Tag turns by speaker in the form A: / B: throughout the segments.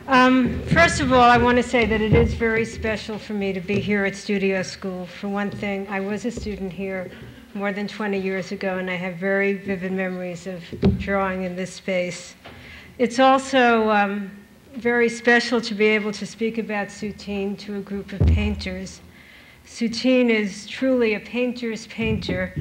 A: First of all, I want to say that it is very special for me to be here at Studio School. For one thing, I was a student here more than 20 years ago, and I have very vivid memories of drawing in this space. It's also very special to be able to speak about Soutine to a group of painters. Soutine is truly a painter's painter,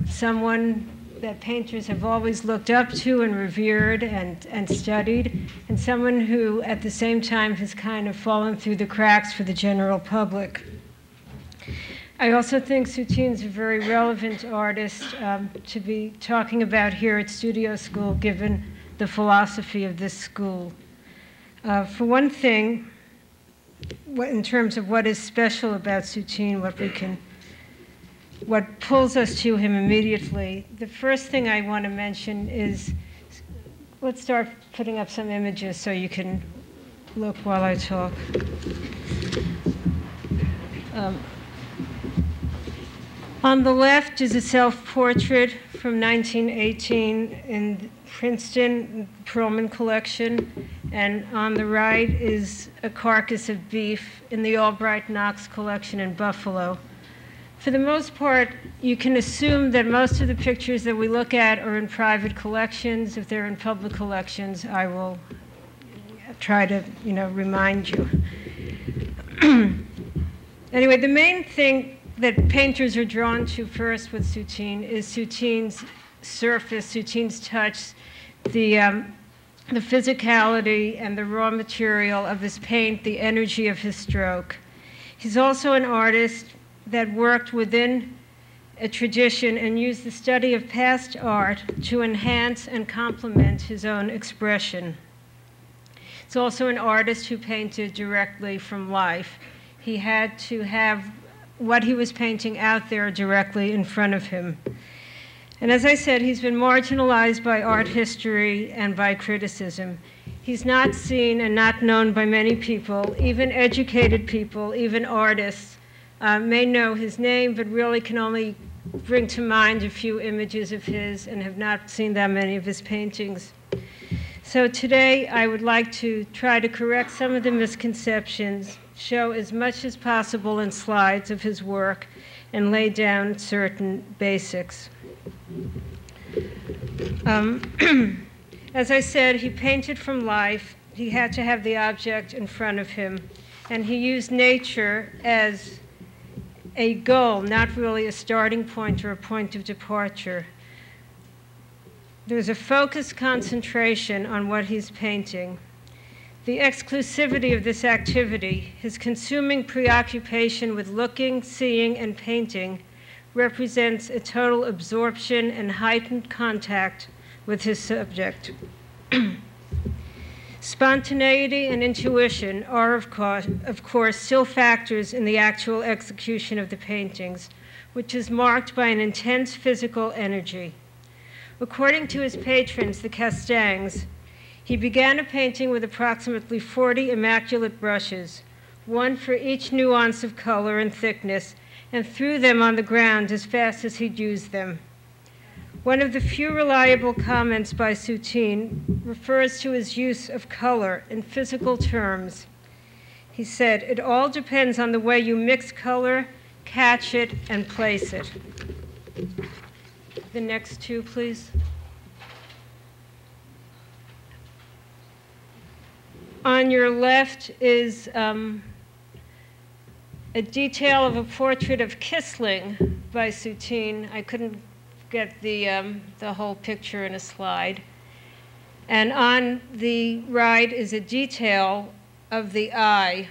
A: someone that painters have always looked up to and revered and studied, and someone who at the same time has kind of fallen through the cracks for the general public. I also think Soutine's a very relevant artist to be talking about here at Studio School, given the philosophy of this school. For one thing, in terms of what is special about Soutine, what pulls us to him immediately, the first thing I want to mention is, let's start putting up some images so you can look while I talk. On the left is a self-portrait from 1918 in Princeton, Perlman collection, and on the right is a carcass of beef in the Albright-Knox collection in Buffalo. For the most part, you can assume that most of the pictures that we look at are in private collections. If they're in public collections, I will try to, remind you. Anyway, the main thing that painters are drawn to first with Soutine is Soutine's surface, Soutine's touch, the physicality and the raw material of his paint, the energy of his stroke. He's also an artist that worked within a tradition and used the study of past art to enhance and complement his own expression. He's also an artist who painted directly from life. He had to have what he was painting out there directly in front of him. And as I said, he's been marginalized by art history and by criticism. He's not seen and not known by many people, even educated people, even artists, may know his name, but really can only bring to mind a few images of his and have not seen that many of his paintings. So today, I would like to try to correct some of the misconceptions, show as much as possible in slides of his work, and lay down certain basics. As I said, he painted from life. He had to have the object in front of him, and he used nature as a goal, not really a starting point or a point of departure. There's a focused concentration on what he's painting. The exclusivity of this activity, his consuming preoccupation with looking, seeing, and painting, represents a total absorption and heightened contact with his subject. Spontaneity and intuition are, of course, still factors in the actual execution of the paintings, which is marked by an intense physical energy. According to his patrons, the Castangs, he began a painting with approximately 40 immaculate brushes, one for each nuance of color and thickness, and threw them on the ground as fast as he'd used them. One of the few reliable comments by Soutine refers to his use of color in physical terms. He said, "It all depends on the way you mix color, catch it, and place it." The next two, please. On your left is a detail of a portrait of Kissling by Soutine. I couldn't get the whole picture in a slide. And on the right is a detail of the eye,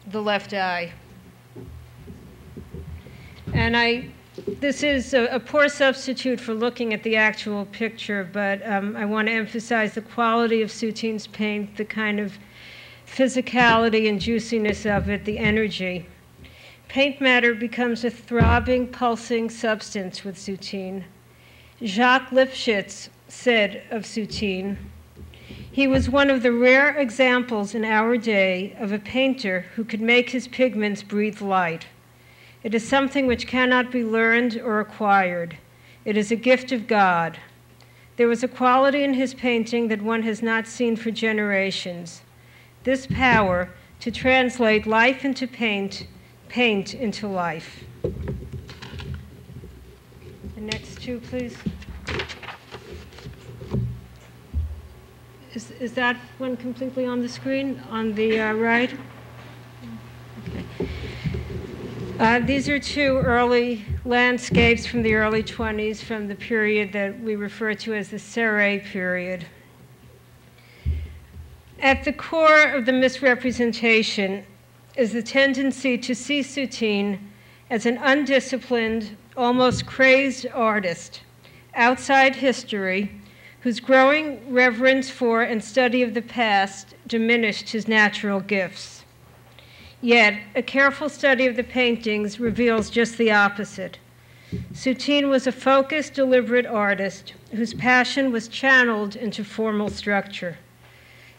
A: the left eye. And this is a poor substitute for looking at the actual picture, but I want to emphasize the quality of Soutine's paint, the kind of physicality and juiciness of it, the energy. Paint matter becomes a throbbing, pulsing substance with Soutine. Jacques Lipchitz said of Soutine, "He was one of the rare examples in our day of a painter who could make his pigments breathe light. It is something which cannot be learned or acquired. It is a gift of God. There was a quality in his painting that one has not seen for generations. This power to translate life into paint, paint into life. The next two, please. Is that one completely on the screen, on the right? Okay. These are two early landscapes from the early 20s, from the period that we refer to as the Serre period. At the core of the misrepresentation is the tendency to see Soutine as an undisciplined, almost crazed artist outside history, whose growing reverence for and study of the past diminished his natural gifts. Yet, a careful study of the paintings reveals just the opposite. Soutine was a focused, deliberate artist whose passion was channeled into formal structure.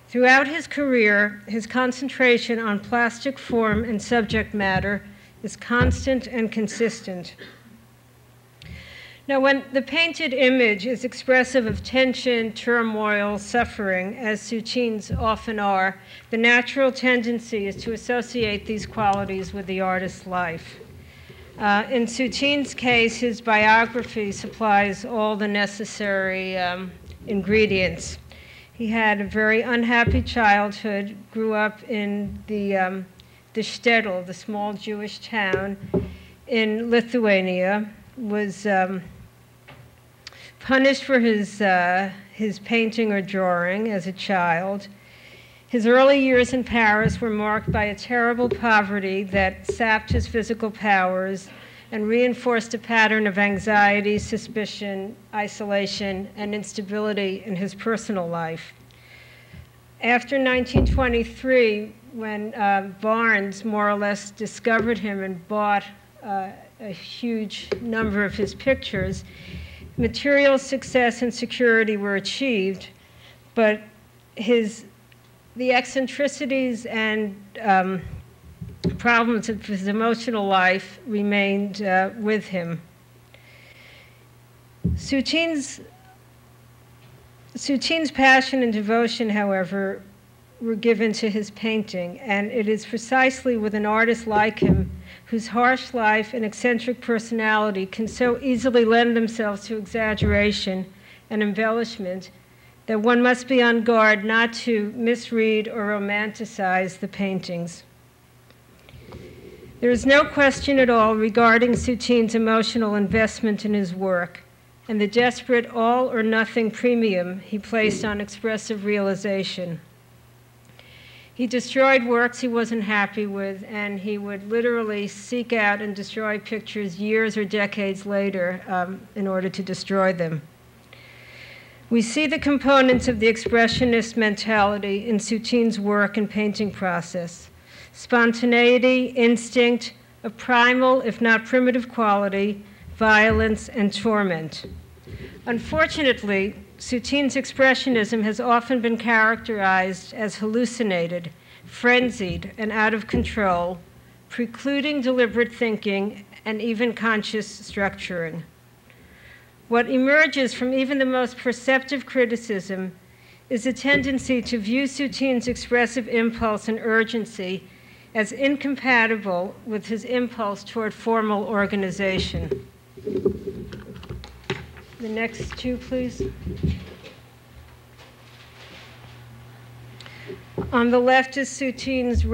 A: Throughout his career, his concentration on plastic form and subject matter is constant and consistent. Now, when the painted image is expressive of tension, turmoil, suffering, as Soutine's often are, the natural tendency is to associate these qualities with the artist's life. In Soutine's case, his biography supplies all the necessary ingredients. He had a very unhappy childhood, grew up in the shtetl, the small Jewish town in Lithuania, was punished for his painting or drawing as a child. His early years in Paris were marked by a terrible poverty that sapped his physical powers and reinforced a pattern of anxiety, suspicion, isolation, and instability in his personal life. After 1923, when Barnes more or less discovered him and bought a huge number of his pictures, material success and security were achieved, but the eccentricities and problems of his emotional life remained with him. Soutine's passion and devotion, however, were given to his painting, and it is precisely with an artist like him, whose harsh life and eccentric personality can so easily lend themselves to exaggeration and embellishment, that one must be on guard not to misread or romanticize the paintings. There is no question at all regarding Soutine's emotional investment in his work and the desperate all-or-nothing premium he placed on expressive realization. He destroyed works he wasn't happy with, and he would literally seek out and destroy pictures years or decades later in order to destroy them. We see the components of the expressionist mentality in Soutine's work and painting process: spontaneity, instinct, a primal, if not primitive quality, violence, and torment. Unfortunately, Soutine's expressionism has often been characterized as hallucinated, frenzied, and out of control, precluding deliberate thinking and even conscious structuring. What emerges from even the most perceptive criticism is a tendency to view Soutine's expressive impulse and urgency as incompatible with his impulse toward formal organization. The next two, please. On the left is Soutine's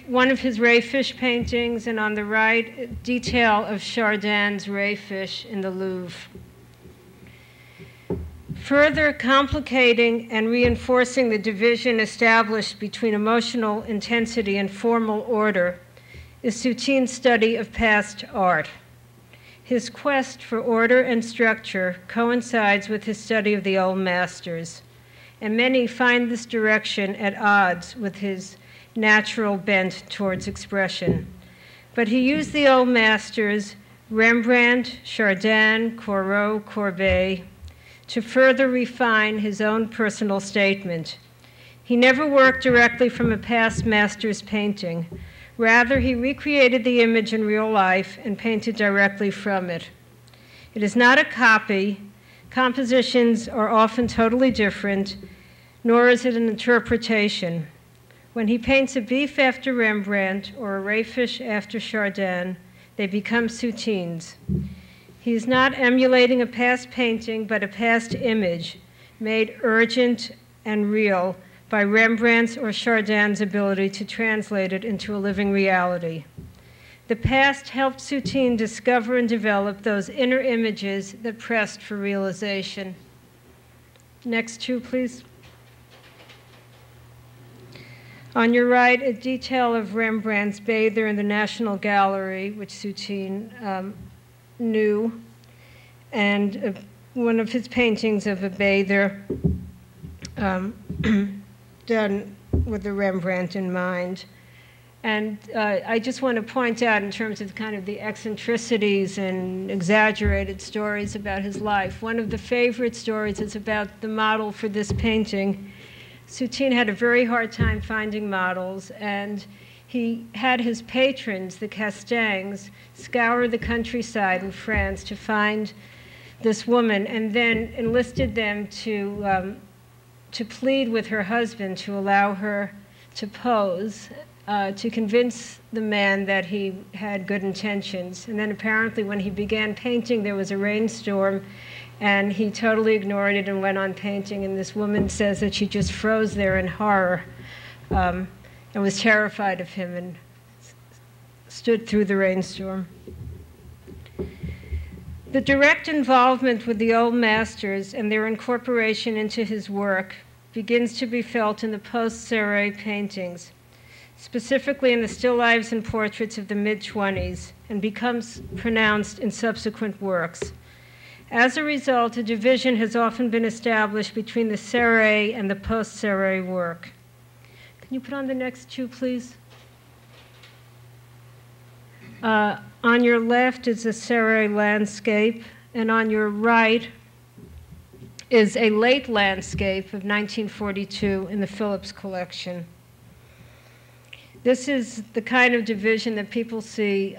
A: one of his rayfish paintings, and on the right, detail of Chardin's rayfish in the Louvre. Further complicating and reinforcing the division established between emotional intensity and formal order is Soutine's study of past art. His quest for order and structure coincides with his study of the old masters, and many find this direction at odds with his natural bent towards expression. But he used the old masters, Rembrandt, Chardin, Corot, Courbet, to further refine his own personal statement. He never worked directly from a past master's painting. Rather, he recreated the image in real life and painted directly from it. It is not a copy, Compositions are often totally different, nor is it an interpretation. When he paints a beef after Rembrandt or a rayfish after Chardin, they become Soutines. He is not emulating a past painting, but a past image, made urgent and real by Rembrandt's or Chardin's ability to translate it into a living reality. The past helped Soutine discover and develop those inner images that pressed for realization. Next two, please. On your right, a detail of Rembrandt's Bay there in the National Gallery, which Soutine knew, and one of his paintings of a bather done with the Rembrandt in mind. And I just want to point out, in terms of kind of the eccentricities and exaggerated stories about his life, one of the favorite stories is about the model for this painting. Soutine had a very hard time finding models, and he had his patrons, the Castangs, scour the countryside in France to find this woman, and then enlisted them to plead with her husband to allow her to pose, to convince the man that he had good intentions. And then apparently when he began painting, there was a rainstorm, and he totally ignored it and went on painting. And this woman says that she just froze there in horror and was terrified of him and stood through the rainstorm. The direct involvement with the old masters and their incorporation into his work begins to be felt in the post-Serre paintings, specifically in the still lives and portraits of the mid-20s, and becomes pronounced in subsequent works. As a result, a division has often been established between the Serre and the post-Serre work. Can you put on the next two, please? On your left is a Serre landscape, and on your right is a late landscape of 1942 in the Phillips collection. This is the kind of division that people see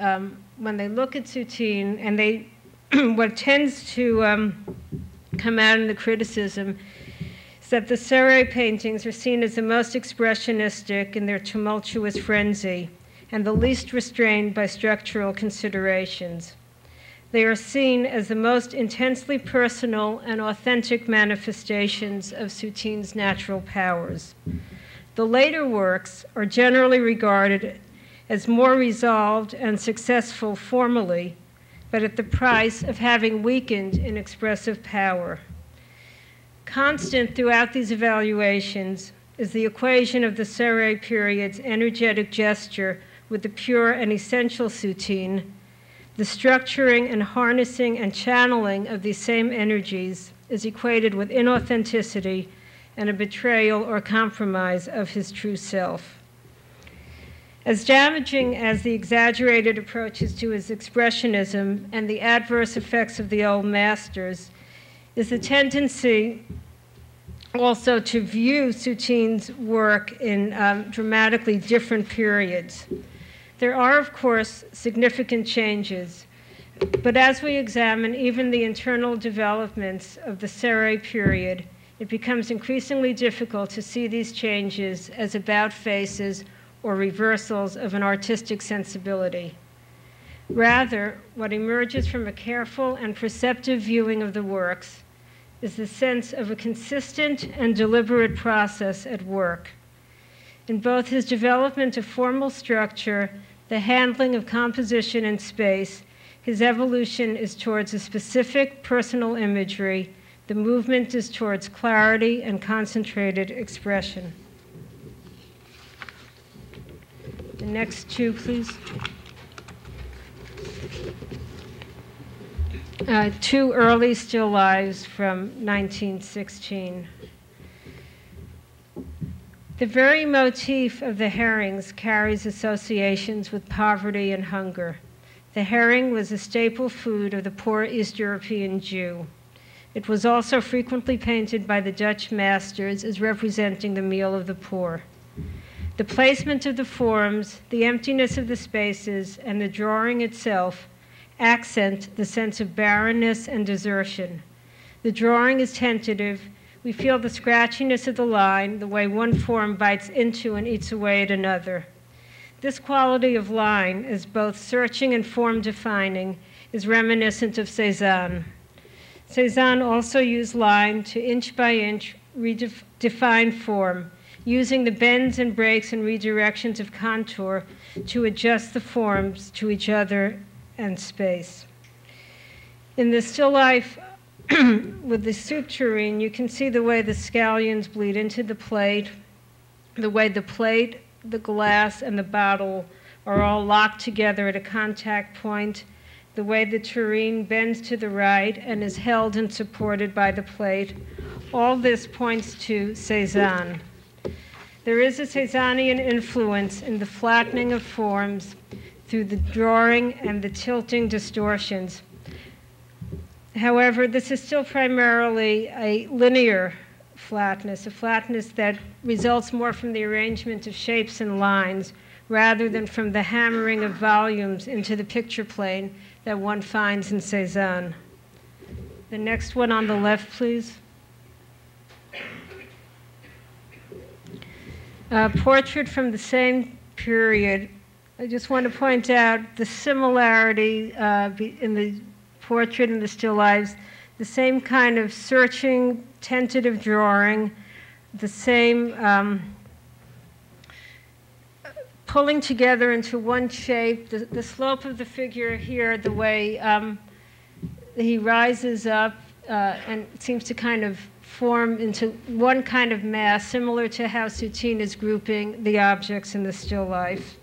A: when they look at Soutine, and what tends to come out in the criticism is that the Serre paintings are seen as the most expressionistic in their tumultuous frenzy, and the least restrained by structural considerations. They are seen as the most intensely personal and authentic manifestations of Soutine's natural powers. The later works are generally regarded as more resolved and successful formally, but at the price of having weakened in expressive power. Constant throughout these evaluations is the equation of the Serre period's energetic gesture with the pure and essential Soutine. The structuring and harnessing and channeling of these same energies is equated with inauthenticity and a betrayal or compromise of his true self. As damaging as the exaggerated approaches to his expressionism and the adverse effects of the old masters is the tendency also to view Soutine's work in dramatically different periods. There are, of course, significant changes, but as we examine even the internal developments of the Serre period, it becomes increasingly difficult to see these changes as about-faces or reversals of an artistic sensibility. Rather, what emerges from a careful and perceptive viewing of the works is the sense of a consistent and deliberate process at work. In both his development of formal structure, the handling of composition and space, his evolution is towards a specific personal imagery. The movement is towards clarity and concentrated expression. The next two, please. Two early still lives from 1916. The very motif of the herrings carries associations with poverty and hunger. The herring was a staple food of the poor East European Jew. It was also frequently painted by the Dutch masters as representing the meal of the poor. The placement of the forms, the emptiness of the spaces, and the drawing itself accent the sense of barrenness and desertion. The drawing is tentative. We feel the scratchiness of the line, the way one form bites into and eats away at another. This quality of line, as both searching and form-defining, is reminiscent of Cézanne. Cézanne also used line to inch by inch redefine form, using the bends and breaks and redirections of contour to adjust the forms to each other and space. In the still life with the soup tureen, you can see the way the scallions bleed into the plate, the way the plate, the glass, and the bottle are all locked together at a contact point, the way the tureen bends to the right and is held and supported by the plate. All this points to Cézanne. There is a Cézannian influence in the flattening of forms through the drawing and the tilting distortions. However, this is still primarily a linear flatness, a flatness that results more from the arrangement of shapes and lines rather than from the hammering of volumes into the picture plane that one finds in Cézanne. The next one on the left, please. A portrait from the same period. I just want to point out the similarity in the portrait and the still lives, the same kind of searching, tentative drawing, the same pulling together into one shape, the slope of the figure here, the way he rises up and seems to kind of form into one kind of mass, similar to how Soutine is grouping the objects in the still life.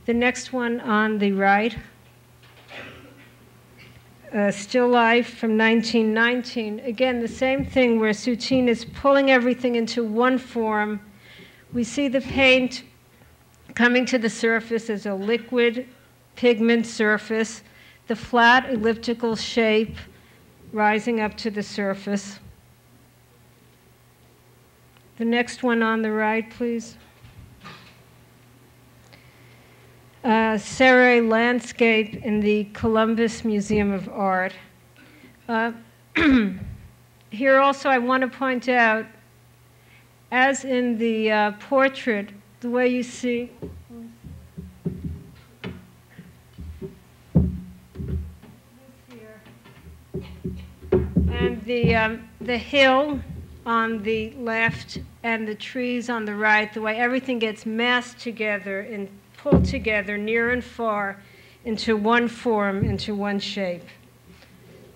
A: The next one on the right, still life from 1919. Again, the same thing where Soutine is pulling everything into one form. We see the paint coming to the surface as a liquid pigment surface, the flat elliptical shape rising up to the surface. The next one on the right, please. Serre landscape in the Columbus Museum of Art. Here also I want to point out, as in the portrait, the way you see and the hill on the left and the trees on the right, the way everything gets massed together and pulled together near and far into one form, into one shape.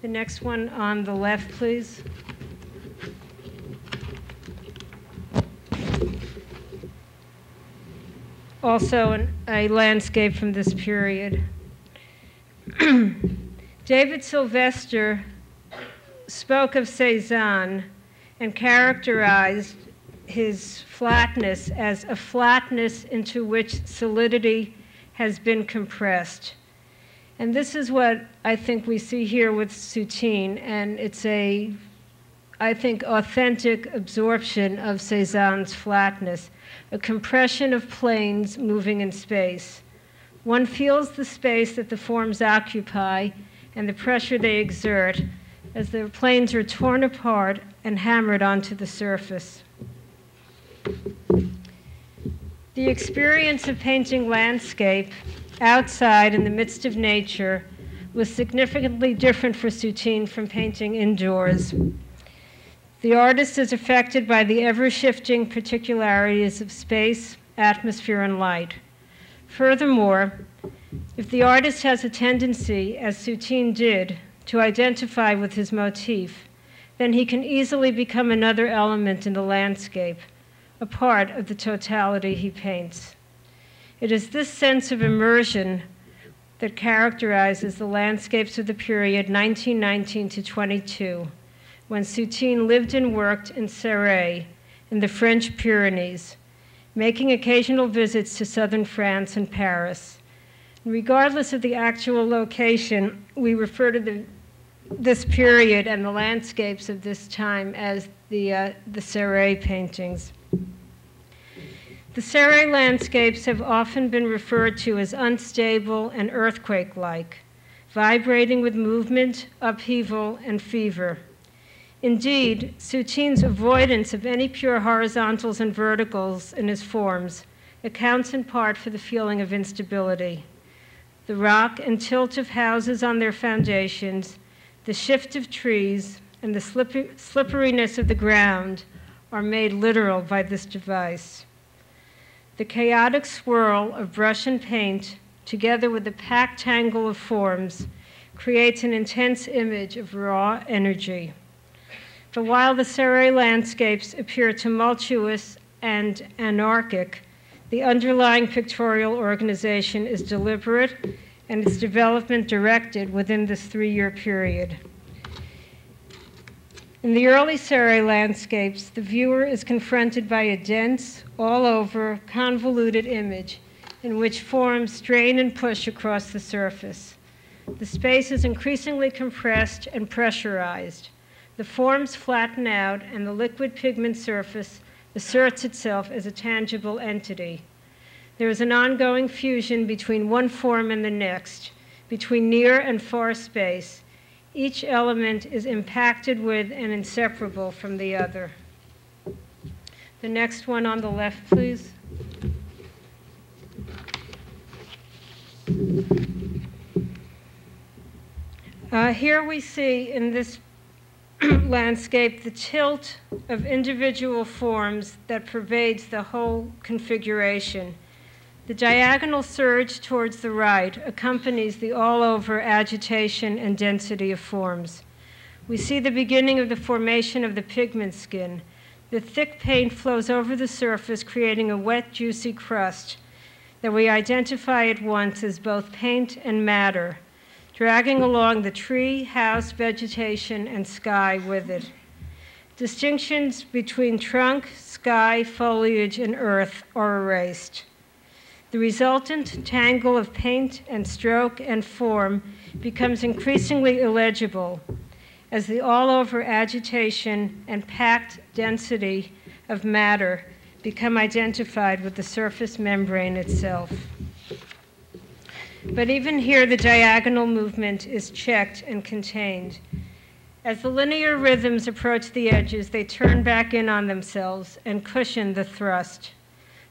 A: The next one on the left, please. Also a landscape from this period. David Sylvester spoke of Cézanne and characterized his flatness as a flatness into which solidity has been compressed. And this is what I think we see here with Soutine, and it's a, I think, authentic absorption of Cézanne's flatness, a compression of planes moving in space. One feels the space that the forms occupy and the pressure they exert as the planes are torn apart and hammered onto the surface. The experience of painting landscape outside in the midst of nature was significantly different for Soutine from painting indoors. The artist is affected by the ever-shifting particularities of space, atmosphere, and light. Furthermore, if the artist has a tendency, as Soutine did, to identify with his motif, then he can easily become another element in the landscape, a part of the totality he paints. It is this sense of immersion that characterizes the landscapes of the period 1919 to 22, when Soutine lived and worked in Serre, in the French Pyrenees, making occasional visits to southern France and Paris. And regardless of the actual location, we refer to this period and the landscapes of this time as the Serre paintings. The Serre landscapes have often been referred to as unstable and earthquake-like. vibrating with movement, upheaval, and fever. Indeed, Soutine's avoidance of any pure horizontals and verticals in his forms accounts in part for the feeling of instability. The rock and tilt of houses on their foundations, the shift of trees, and the slipperiness of the ground are made literal by this device. The chaotic swirl of brush and paint, together with the packed tangle of forms, creates an intense image of raw energy. But while the Serre landscapes appear tumultuous and anarchic, the underlying pictorial organization is deliberate and its development directed within this 3-year period. In the early Serre landscapes, the viewer is confronted by a dense, all-over, convoluted image in which forms strain and push across the surface. The space is increasingly compressed and pressurized. The forms flatten out, and the liquid pigment surface asserts itself as a tangible entity. There is an ongoing fusion between one form and the next, between near and far space. Each element is impacted with and inseparable from the other. The next one on the left, please. Here we see in this landscape the tilt of individual forms that pervades the whole configuration. The diagonal surge towards the right accompanies the all-over agitation and density of forms. We see the beginning of the formation of the pigment skin. The thick paint flows over the surface, creating a wet, juicy crust that we identify at once as both paint and matter, dragging along the tree, house, vegetation, and sky with it. Distinctions between trunk, sky, foliage, and earth are erased. The resultant tangle of paint and stroke and form becomes increasingly illegible as the all-over agitation and packed density of matter become identified with the surface membrane itself. But even here, the diagonal movement is checked and contained. As the linear rhythms approach the edges, they turn back in on themselves and cushion the thrust.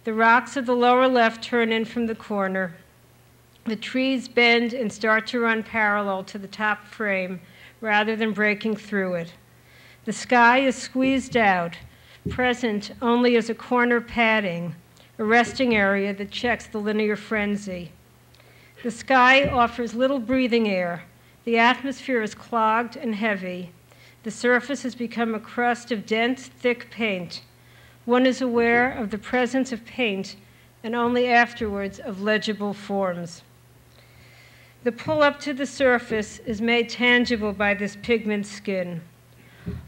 A: The rocks of the lower left turn in from the corner. The trees bend and start to run parallel to the top frame rather than breaking through it. The sky is squeezed out, present only as a corner padding, a resting area that checks the linear frenzy. The sky offers little breathing air. The atmosphere is clogged and heavy. The surface has become a crust of dense, thick paint. One is aware of the presence of paint and only afterwards of legible forms. The pull up to the surface is made tangible by this pigment skin.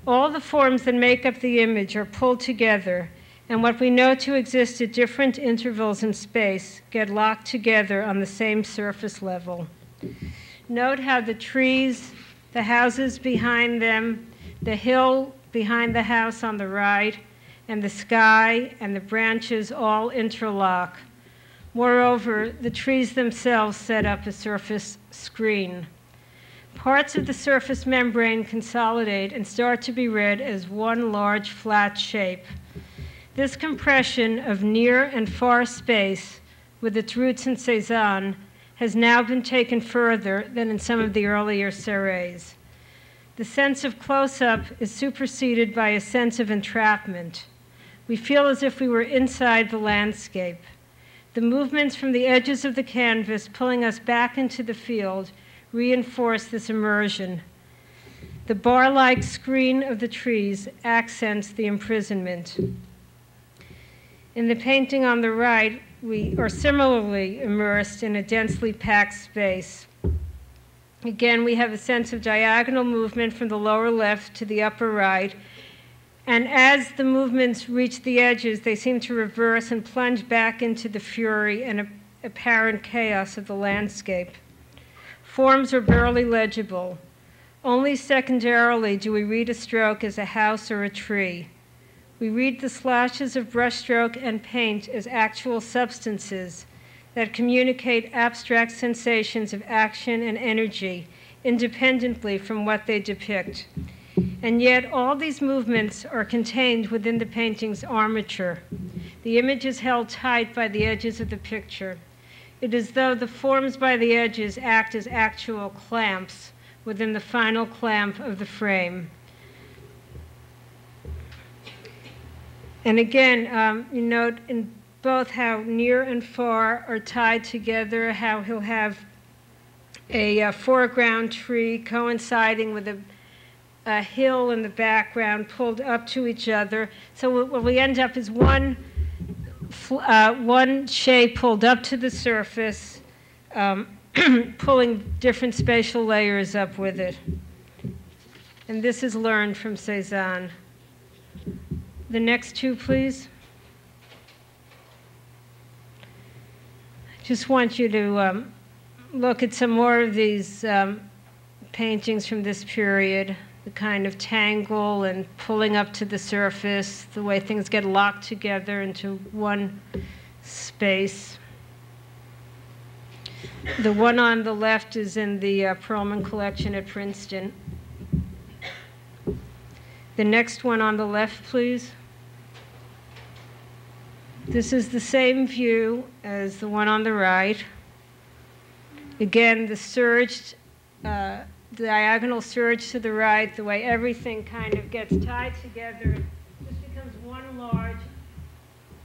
A: All the forms that make up the image are pulled together, and what we know to exist at different intervals in space get locked together on the same surface level. Note how the trees, the houses behind them, the hill behind the house on the right, and the sky and the branches all interlock. Moreover, the trees themselves set up a surface screen. Parts of the surface membrane consolidate and start to be read as one large flat shape. This compression of near and far space, with its roots in Cézanne, has now been taken further than in some of the earlier Serres. The sense of close-up is superseded by a sense of entrapment. We feel as if we were inside the landscape. The movements from the edges of the canvas pulling us back into the field reinforce this immersion. The bar-like screen of the trees accents the imprisonment. In the painting on the right, we are similarly immersed in a densely packed space. Again, we have a sense of diagonal movement from the lower left to the upper right, and as the movements reach the edges, they seem to reverse and plunge back into the fury and apparent chaos of the landscape. Forms are barely legible. Only secondarily do we read a stroke as a house or a tree. We read the slashes of brushstroke and paint as actual substances, that communicate abstract sensations of action and energy independently from what they depict. And yet all these movements are contained within the painting's armature. The image is held tight by the edges of the picture. It is as though the forms by the edges act as actual clamps within the final clamp of the frame. And again, you note in both how near and far are tied together, how he'll have a foreground tree coinciding with a hill in the background pulled up to each other. So what we end up is one shape pulled up to the surface, pulling different spatial layers up with it. And this is learned from Cézanne. The next two, please. Just want you to look at some more of these paintings from this period, the kind of tangle and pulling up to the surface, the way things get locked together into one space. The one on the left is in the Perlman collection at Princeton. The next one on the left, please. This is the same view as the one on the right. Again, the surged, diagonal surge to the right, the way everything kind of gets tied together, just becomes one large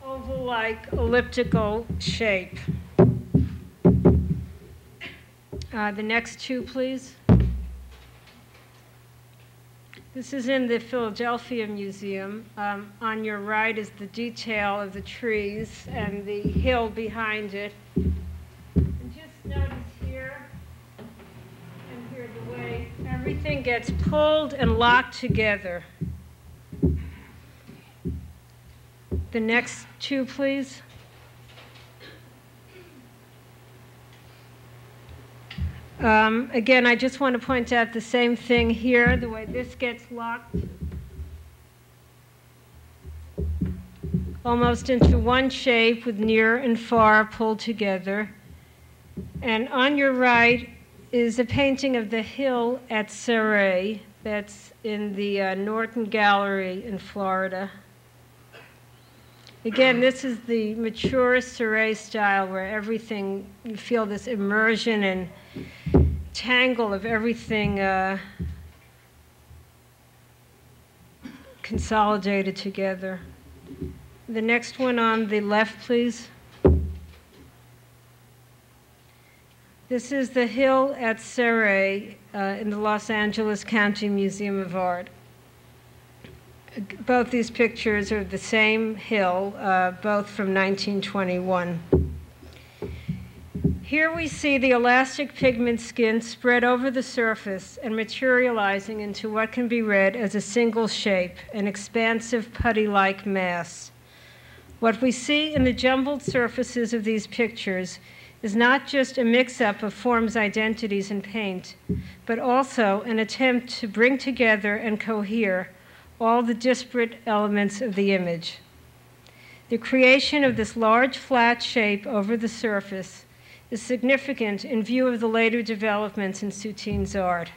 A: oval-like elliptical shape. The next two, please. This is in the Philadelphia Museum. On your right is the detail of the trees and the hill behind it. And just notice here and here the way everything gets pulled and locked together. The next two, please. Again, I just want to point out the same thing here, the way this gets locked almost into one shape with near and far pulled together. And on your right is a painting of the hill at Surrey that's in the Norton Gallery in Florida. Again, this is the mature Surrey style where everything, you feel this immersion and tangle of everything consolidated together. The next one on the left, please. This is the hill at Surrey in the Los Angeles County Museum of Art. Both these pictures are the same hill, both from 1921. Here we see the elastic pigment skin spread over the surface and materializing into what can be read as a single shape, an expansive putty-like mass. What we see in the jumbled surfaces of these pictures is not just a mix-up of forms, identities, and paint, but also an attempt to bring together and cohere all the disparate elements of the image. The creation of this large flat shape over the surface is significant in view of the later developments in Soutine's art.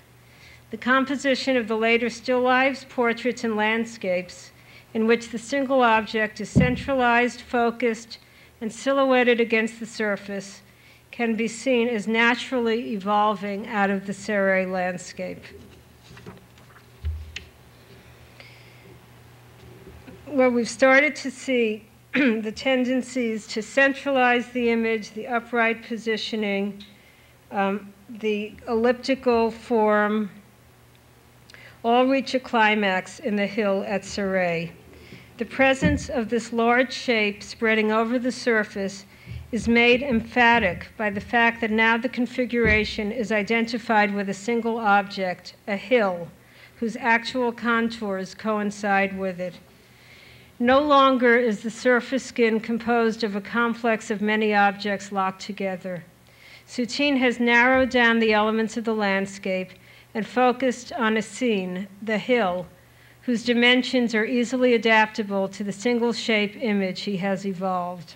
A: The composition of the later still lifes, portraits, and landscapes, in which the single object is centralized, focused, and silhouetted against the surface, can be seen as naturally evolving out of the Surrey landscape. Well, we've started to see the tendencies to centralize the image, the upright positioning, the elliptical form, all reach a climax in the hill at Surrey. The presence of this large shape spreading over the surface is made emphatic by the fact that now the configuration is identified with a single object, a hill, whose actual contours coincide with it. No longer is the surface skin composed of a complex of many objects locked together. Soutine has narrowed down the elements of the landscape and focused on a scene, the hill, whose dimensions are easily adaptable to the single shape image he has evolved.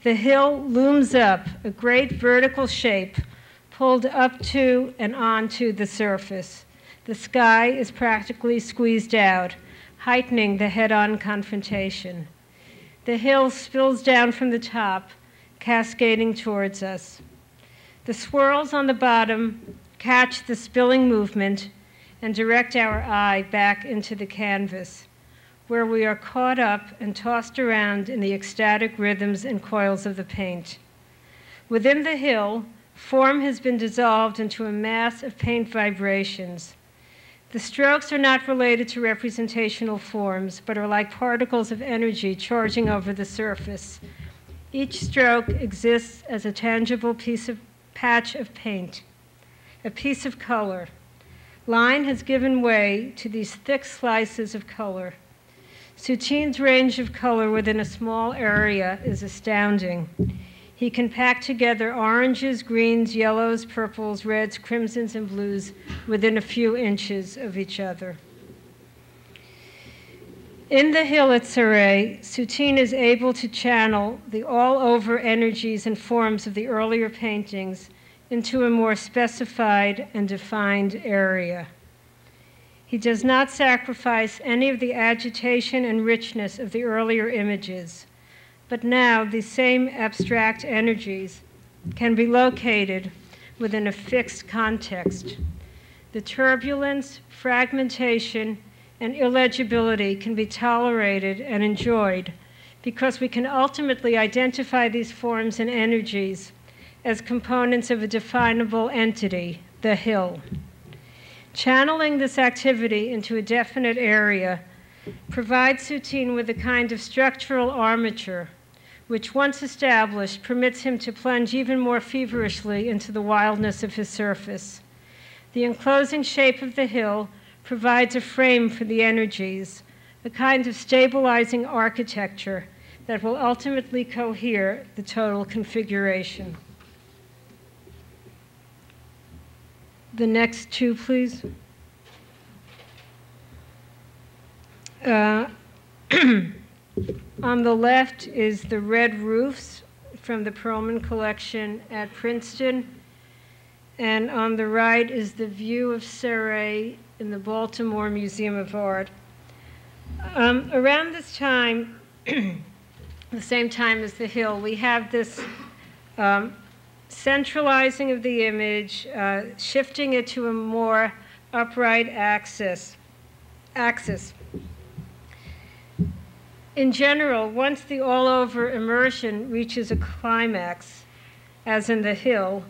A: The hill looms up, a great vertical shape, pulled up to and onto the surface. The sky is practically squeezed out, heightening the head-on confrontation. The hill spills down from the top, cascading towards us. The swirls on the bottom catch the spilling movement and direct our eye back into the canvas, where we are caught up and tossed around in the ecstatic rhythms and coils of the paint. Within the hill, form has been dissolved into a mass of paint vibrations. The strokes are not related to representational forms, but are like particles of energy charging over the surface. Each stroke exists as a tangible patch of paint, a piece of color. Line has given way to these thick slices of color. Soutine's range of color within a small area is astounding. He can pack together oranges, greens, yellows, purples, reds, crimsons, and blues within a few inches of each other. In the hill at Serres, Soutine is able to channel the all-over energies and forms of the earlier paintings into a more specified and defined area. He does not sacrifice any of the agitation and richness of the earlier images, but now these same abstract energies can be located within a fixed context. The turbulence, fragmentation, and illegibility can be tolerated and enjoyed because we can ultimately identify these forms and energies as components of a definable entity, the hill. Channeling this activity into a definite area provides Soutine with a kind of structural armature, which, once established, permits him to plunge even more feverishly into the wildness of his surface. The enclosing shape of the hill provides a frame for the energies, a kind of stabilizing architecture that will ultimately cohere the total configuration. The next two, please. On the left is the red roofs from the Perlman collection at Princeton. And on the right is the view of Serres in the Baltimore Museum of Art. Around this time, the same time as the hill, we have this centralizing of the image, shifting it to a more upright axis. In general, once the all-over immersion reaches a climax, as in the hill,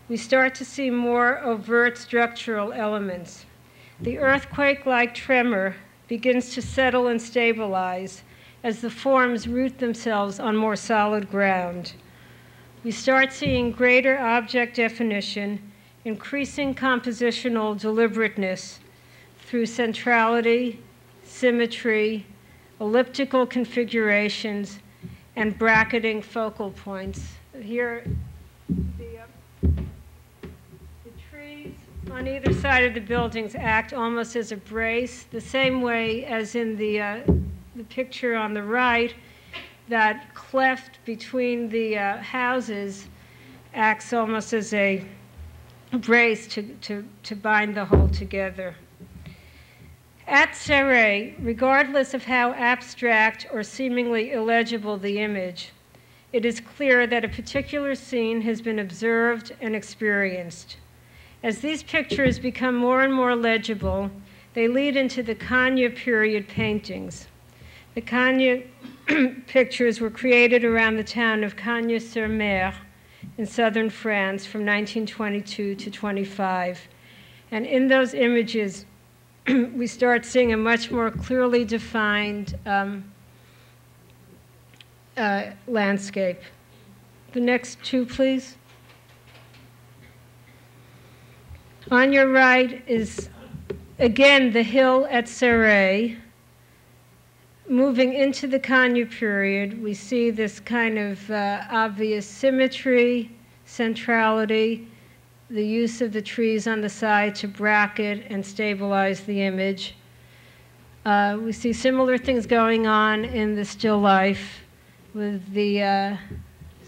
A: we start to see more overt structural elements. The earthquake-like tremor begins to settle and stabilize as the forms root themselves on more solid ground. We start seeing greater object definition, increasing compositional deliberateness through centrality, symmetry, elliptical configurations, and bracketing focal points. Here, the trees on either side of the buildings act almost as a brace, the same way as in the picture on the right. That cleft between the houses acts almost as a brace to bind the whole together. At Serres, regardless of how abstract or seemingly illegible the image, it is clear that a particular scene has been observed and experienced. As these pictures become more and more legible, they lead into the Kanye period paintings. The Kanye pictures were created around the town of Cagnes-sur-Mer in southern France from 1922 to 25. And in those images, we start seeing a much more clearly defined landscape. The next two, please. On your right is, again, the hill at Serres. Moving into the Kanye period, we see this kind of obvious symmetry, centrality, the use of the trees on the side to bracket and stabilize the image. We see similar things going on in the still life with the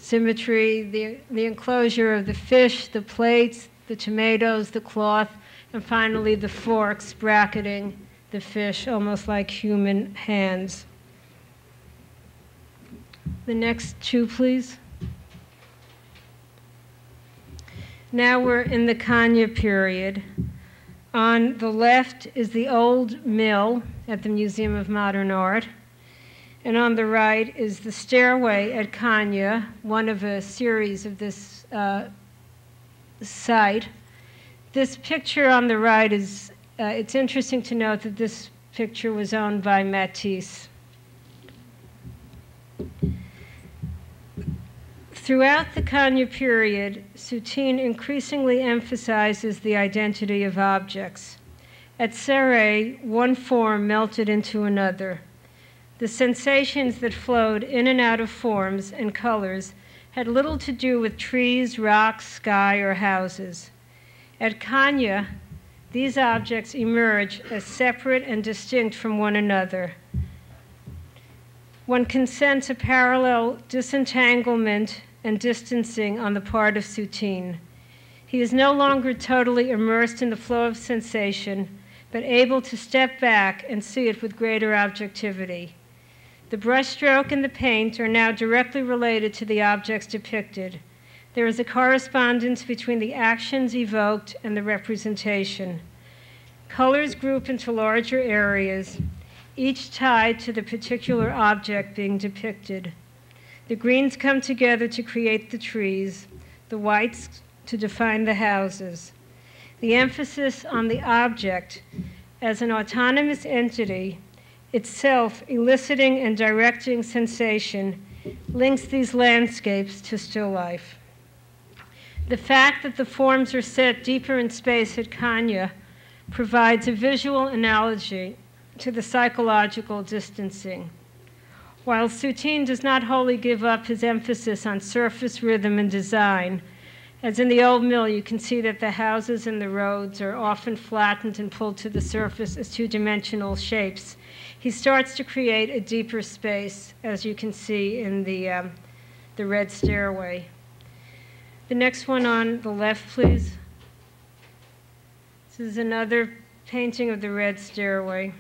A: symmetry, the enclosure of the fish, the plates, the tomatoes, the cloth, and finally the forks bracketing the fish, almost like human hands. The next two, please. Now we're in the Kanye period. On the left is the old mill at the Museum of Modern Art. And on the right is the stairway at Kanye, one of a series of this site. This picture on the right is, it's interesting to note that this picture was owned by Matisse. Throughout the Kanye period, Soutine increasingly emphasizes the identity of objects. At Serre, one form melted into another. The sensations that flowed in and out of forms and colors had little to do with trees, rocks, sky, or houses. At Kanye, these objects emerge as separate and distinct from one another. One can sense a parallel disentanglement and distancing on the part of Soutine. He is no longer totally immersed in the flow of sensation, but able to step back and see it with greater objectivity. The brushstroke and the paint are now directly related to the objects depicted. There is a correspondence between the actions evoked and the representation. Colors group into larger areas, each tied to the particular object being depicted. The greens come together to create the trees, the whites to define the houses. The emphasis on the object as an autonomous entity, itself eliciting and directing sensation, links these landscapes to still life. The fact that the forms are set deeper in space at Kanye provides a visual analogy to the psychological distancing. While Soutine does not wholly give up his emphasis on surface, rhythm, and design, as in the old mill, you can see that the houses and the roads are often flattened and pulled to the surface as two-dimensional shapes. He starts to create a deeper space, as you can see in the red stairway. The next one on the left, please. This is another painting of the red stairway.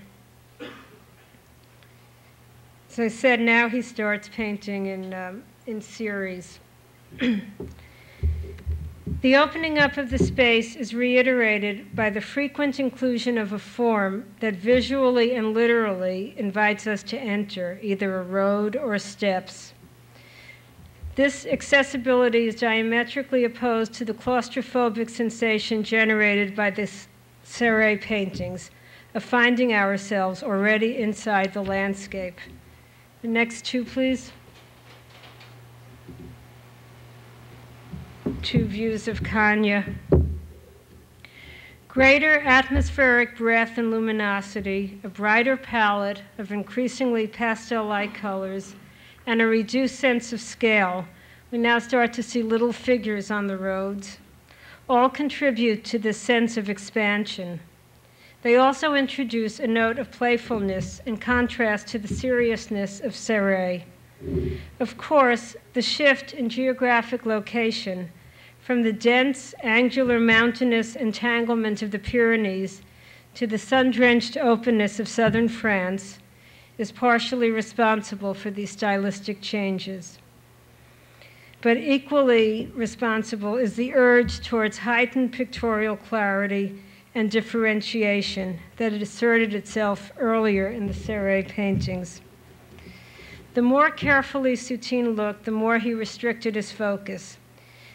A: As I said, now he starts painting in series. The opening up of the space is reiterated by the frequent inclusion of a form that visually and literally invites us to enter, either a road or steps. This accessibility is diametrically opposed to the claustrophobic sensation generated by the Serre paintings of finding ourselves already inside the landscape. The next two, please. Two views of Kanye. Greater atmospheric breadth and luminosity, a brighter palette of increasingly pastel-like colors, and a reduced sense of scale. We now start to see little figures on the roads. All contribute to this sense of expansion. They also introduce a note of playfulness in contrast to the seriousness of Serre. Of course, the shift in geographic location from the dense, angular, mountainous entanglement of the Pyrenees to the sun-drenched openness of southern France is partially responsible for these stylistic changes. But equally responsible is the urge towards heightened pictorial clarity and differentiation that had asserted itself earlier in the Serre paintings. The more carefully Soutine looked, the more he restricted his focus.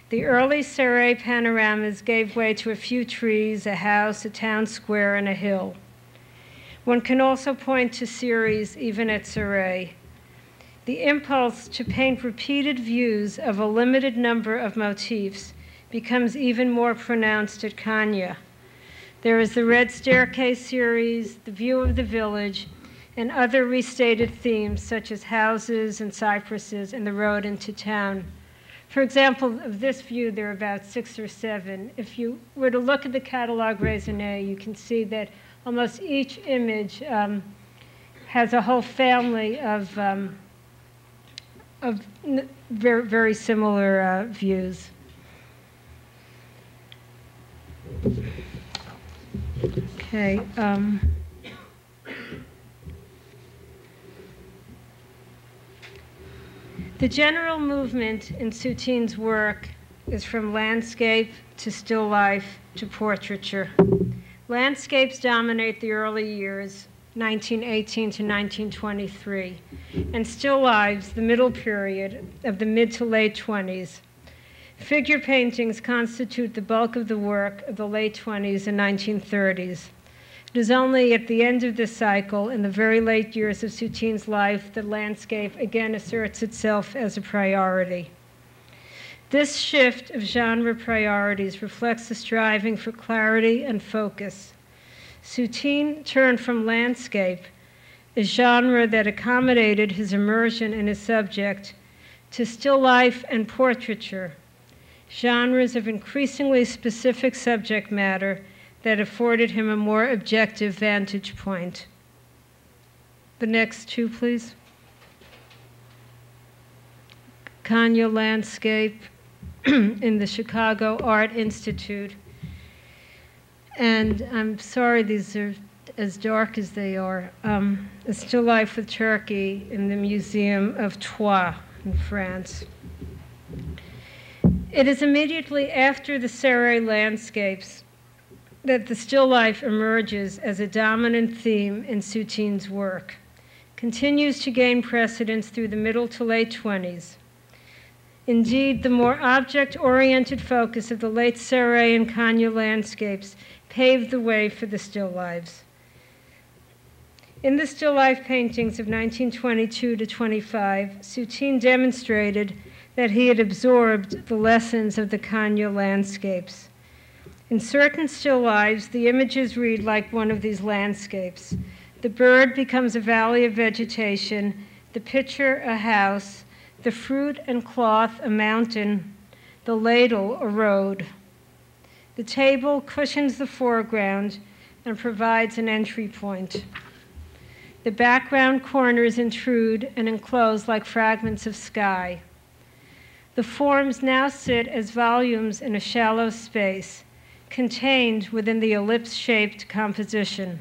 A: The early Serre panoramas gave way to a few trees, a house, a town square, and a hill. One can also point to series even at Serre. The impulse to paint repeated views of a limited number of motifs becomes even more pronounced at Kanye. There is the Red Staircase series, the view of the village, and other restated themes such as houses and cypresses and the road into town. For example, of this view, there are about 6 or 7. If you were to look at the catalogue raisonné, you can see that almost each image has a whole family of of very, very similar views. Okay. The general movement in Soutine's work is from landscape to still life to portraiture. Landscapes dominate the early years, 1918 to 1923, and still lives the middle period of the mid to late 20s. Figure paintings constitute the bulk of the work of the late 20s and 1930s. It is only at the end of this cycle, in the very late years of Soutine's life, that landscape again asserts itself as a priority. This shift of genre priorities reflects the striving for clarity and focus. Soutine turned from landscape, a genre that accommodated his immersion in his subject, to still life and portraiture, genres of increasingly specific subject matter that afforded him a more objective vantage point. The next two, please. Kanye landscape in the Chicago Art Institute. And I'm sorry these are as dark as they are. A still life with Turkey in the Museum of Troyes in France. It is immediately after the Serre landscapes that the still life emerges as a dominant theme in Soutine's work, continues to gain precedence through the middle to late 20s. Indeed, the more object-oriented focus of the late Serre and Kanye landscapes paved the way for the still lives. In the still life paintings of 1922 to 25, Soutine demonstrated that he had absorbed the lessons of the Kanye landscapes. In certain still lives, the images read like one of these landscapes. The bird becomes a valley of vegetation, the picture a house, the fruit and cloth a mountain, the ladle a road. The table cushions the foreground and provides an entry point. The background corners intrude and enclose like fragments of sky. The forms now sit as volumes in a shallow space, contained within the ellipse-shaped composition.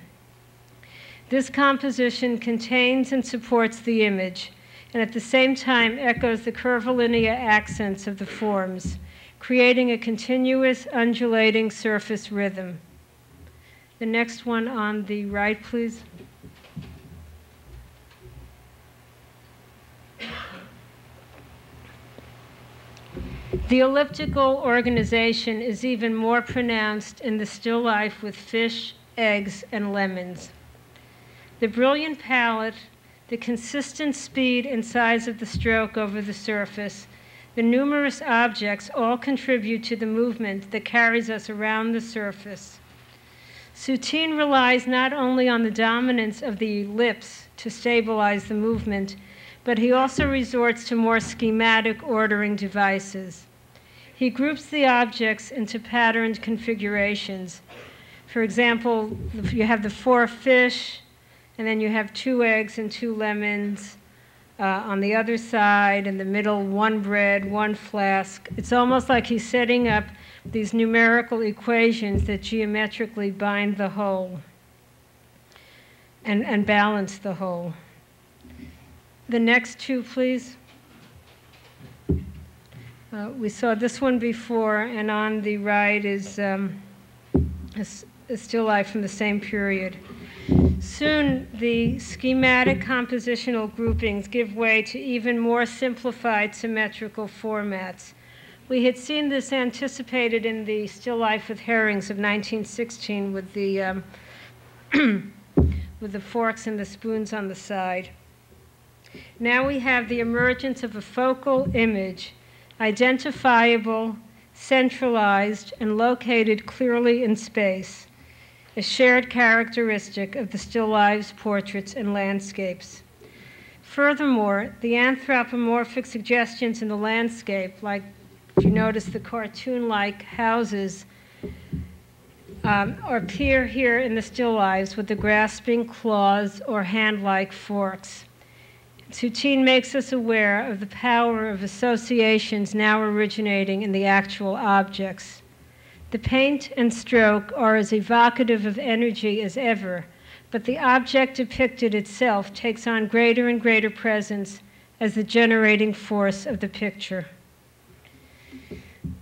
A: This composition contains and supports the image, and at the same time echoes the curvilinear accents of the forms, creating a continuous undulating surface rhythm. The next one on the right, please. The elliptical organization is even more pronounced in the still life with fish, eggs, and lemons. The brilliant palette, the consistent speed and size of the stroke over the surface, the numerous objects all contribute to the movement that carries us around the surface. Soutine relies not only on the dominance of the ellipse to stabilize the movement, but he also resorts to more schematic ordering devices. He groups the objects into patterned configurations. For example, you have the 4 fish, and then you have 2 eggs and 2 lemons. On the other side, in the middle, 1 bread, 1 flask. It's almost like he's setting up these numerical equations that geometrically bind the whole and balance the whole. The next 2, please. We saw this one before, and on the right is a still life from the same period. Soon, the schematic compositional groupings give way to even more simplified symmetrical formats. We had seen this anticipated in the still life with herrings of 1916 with the, with the forks and the spoons on the side. Now we have the emergence of a focal image, identifiable, centralized, and located clearly in space, a shared characteristic of the still lives, portraits, and landscapes. Furthermore, the anthropomorphic suggestions in the landscape, like if you notice the cartoon-like houses, appear here in the still lives with the grasping claws or hand-like forks. Soutine makes us aware of the power of associations now originating in the actual objects. The paint and stroke are as evocative of energy as ever, but the object depicted itself takes on greater and greater presence as the generating force of the picture.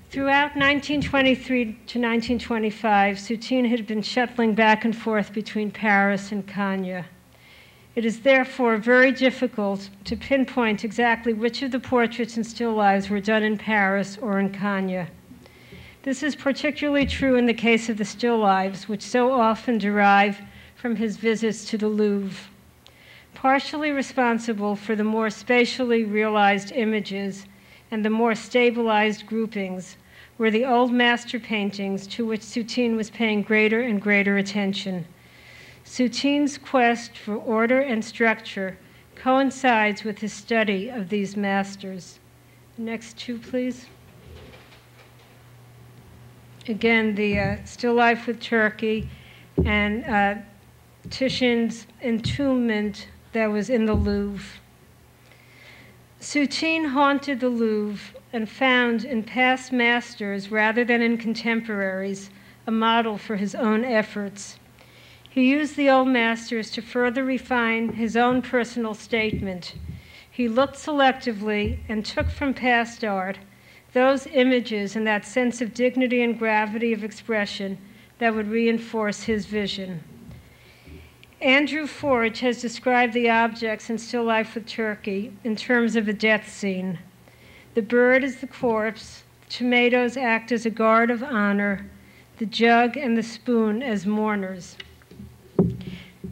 A: Throughout 1923 to 1925, Soutine had been shuttling back and forth between Paris and Kanye. It is therefore very difficult to pinpoint exactly which of the portraits and still lifes were done in Paris or in Kanye. This is particularly true in the case of the still lifes, which so often derive from his visits to the Louvre. Partially responsible for the more spatially realized images and the more stabilized groupings were the old master paintings to which Soutine was paying greater and greater attention. Soutine's quest for order and structure coincides with his study of these masters. Next two, please. Again, the still life with Turkey and Titian's entombment that was in the Louvre. Soutine haunted the Louvre and found in past masters, rather than in contemporaries, a model for his own efforts. He used the old masters to further refine his own personal statement. He looked selectively and took from past art those images and that sense of dignity and gravity of expression that would reinforce his vision. Andrew Forge has described the objects in Still Life with Turkey in terms of a death scene. The bird is the corpse, the tomatoes act as a guard of honor, the jug and the spoon as mourners.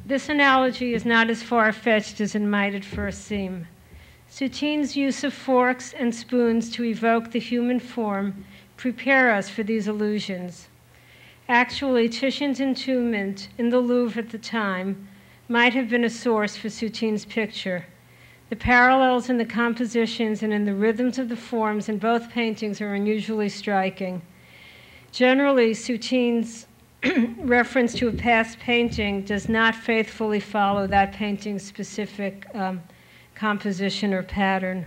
A: This analogy is not as far-fetched as it might at first seem. Soutine's use of forks and spoons to evoke the human form prepare us for these illusions. Actually, Titian's entombment in the Louvre at the time might have been a source for Soutine's picture. The parallels in the compositions and in the rhythms of the forms in both paintings are unusually striking. Generally, Soutine's reference to a past painting does not faithfully follow that painting's specific composition or pattern.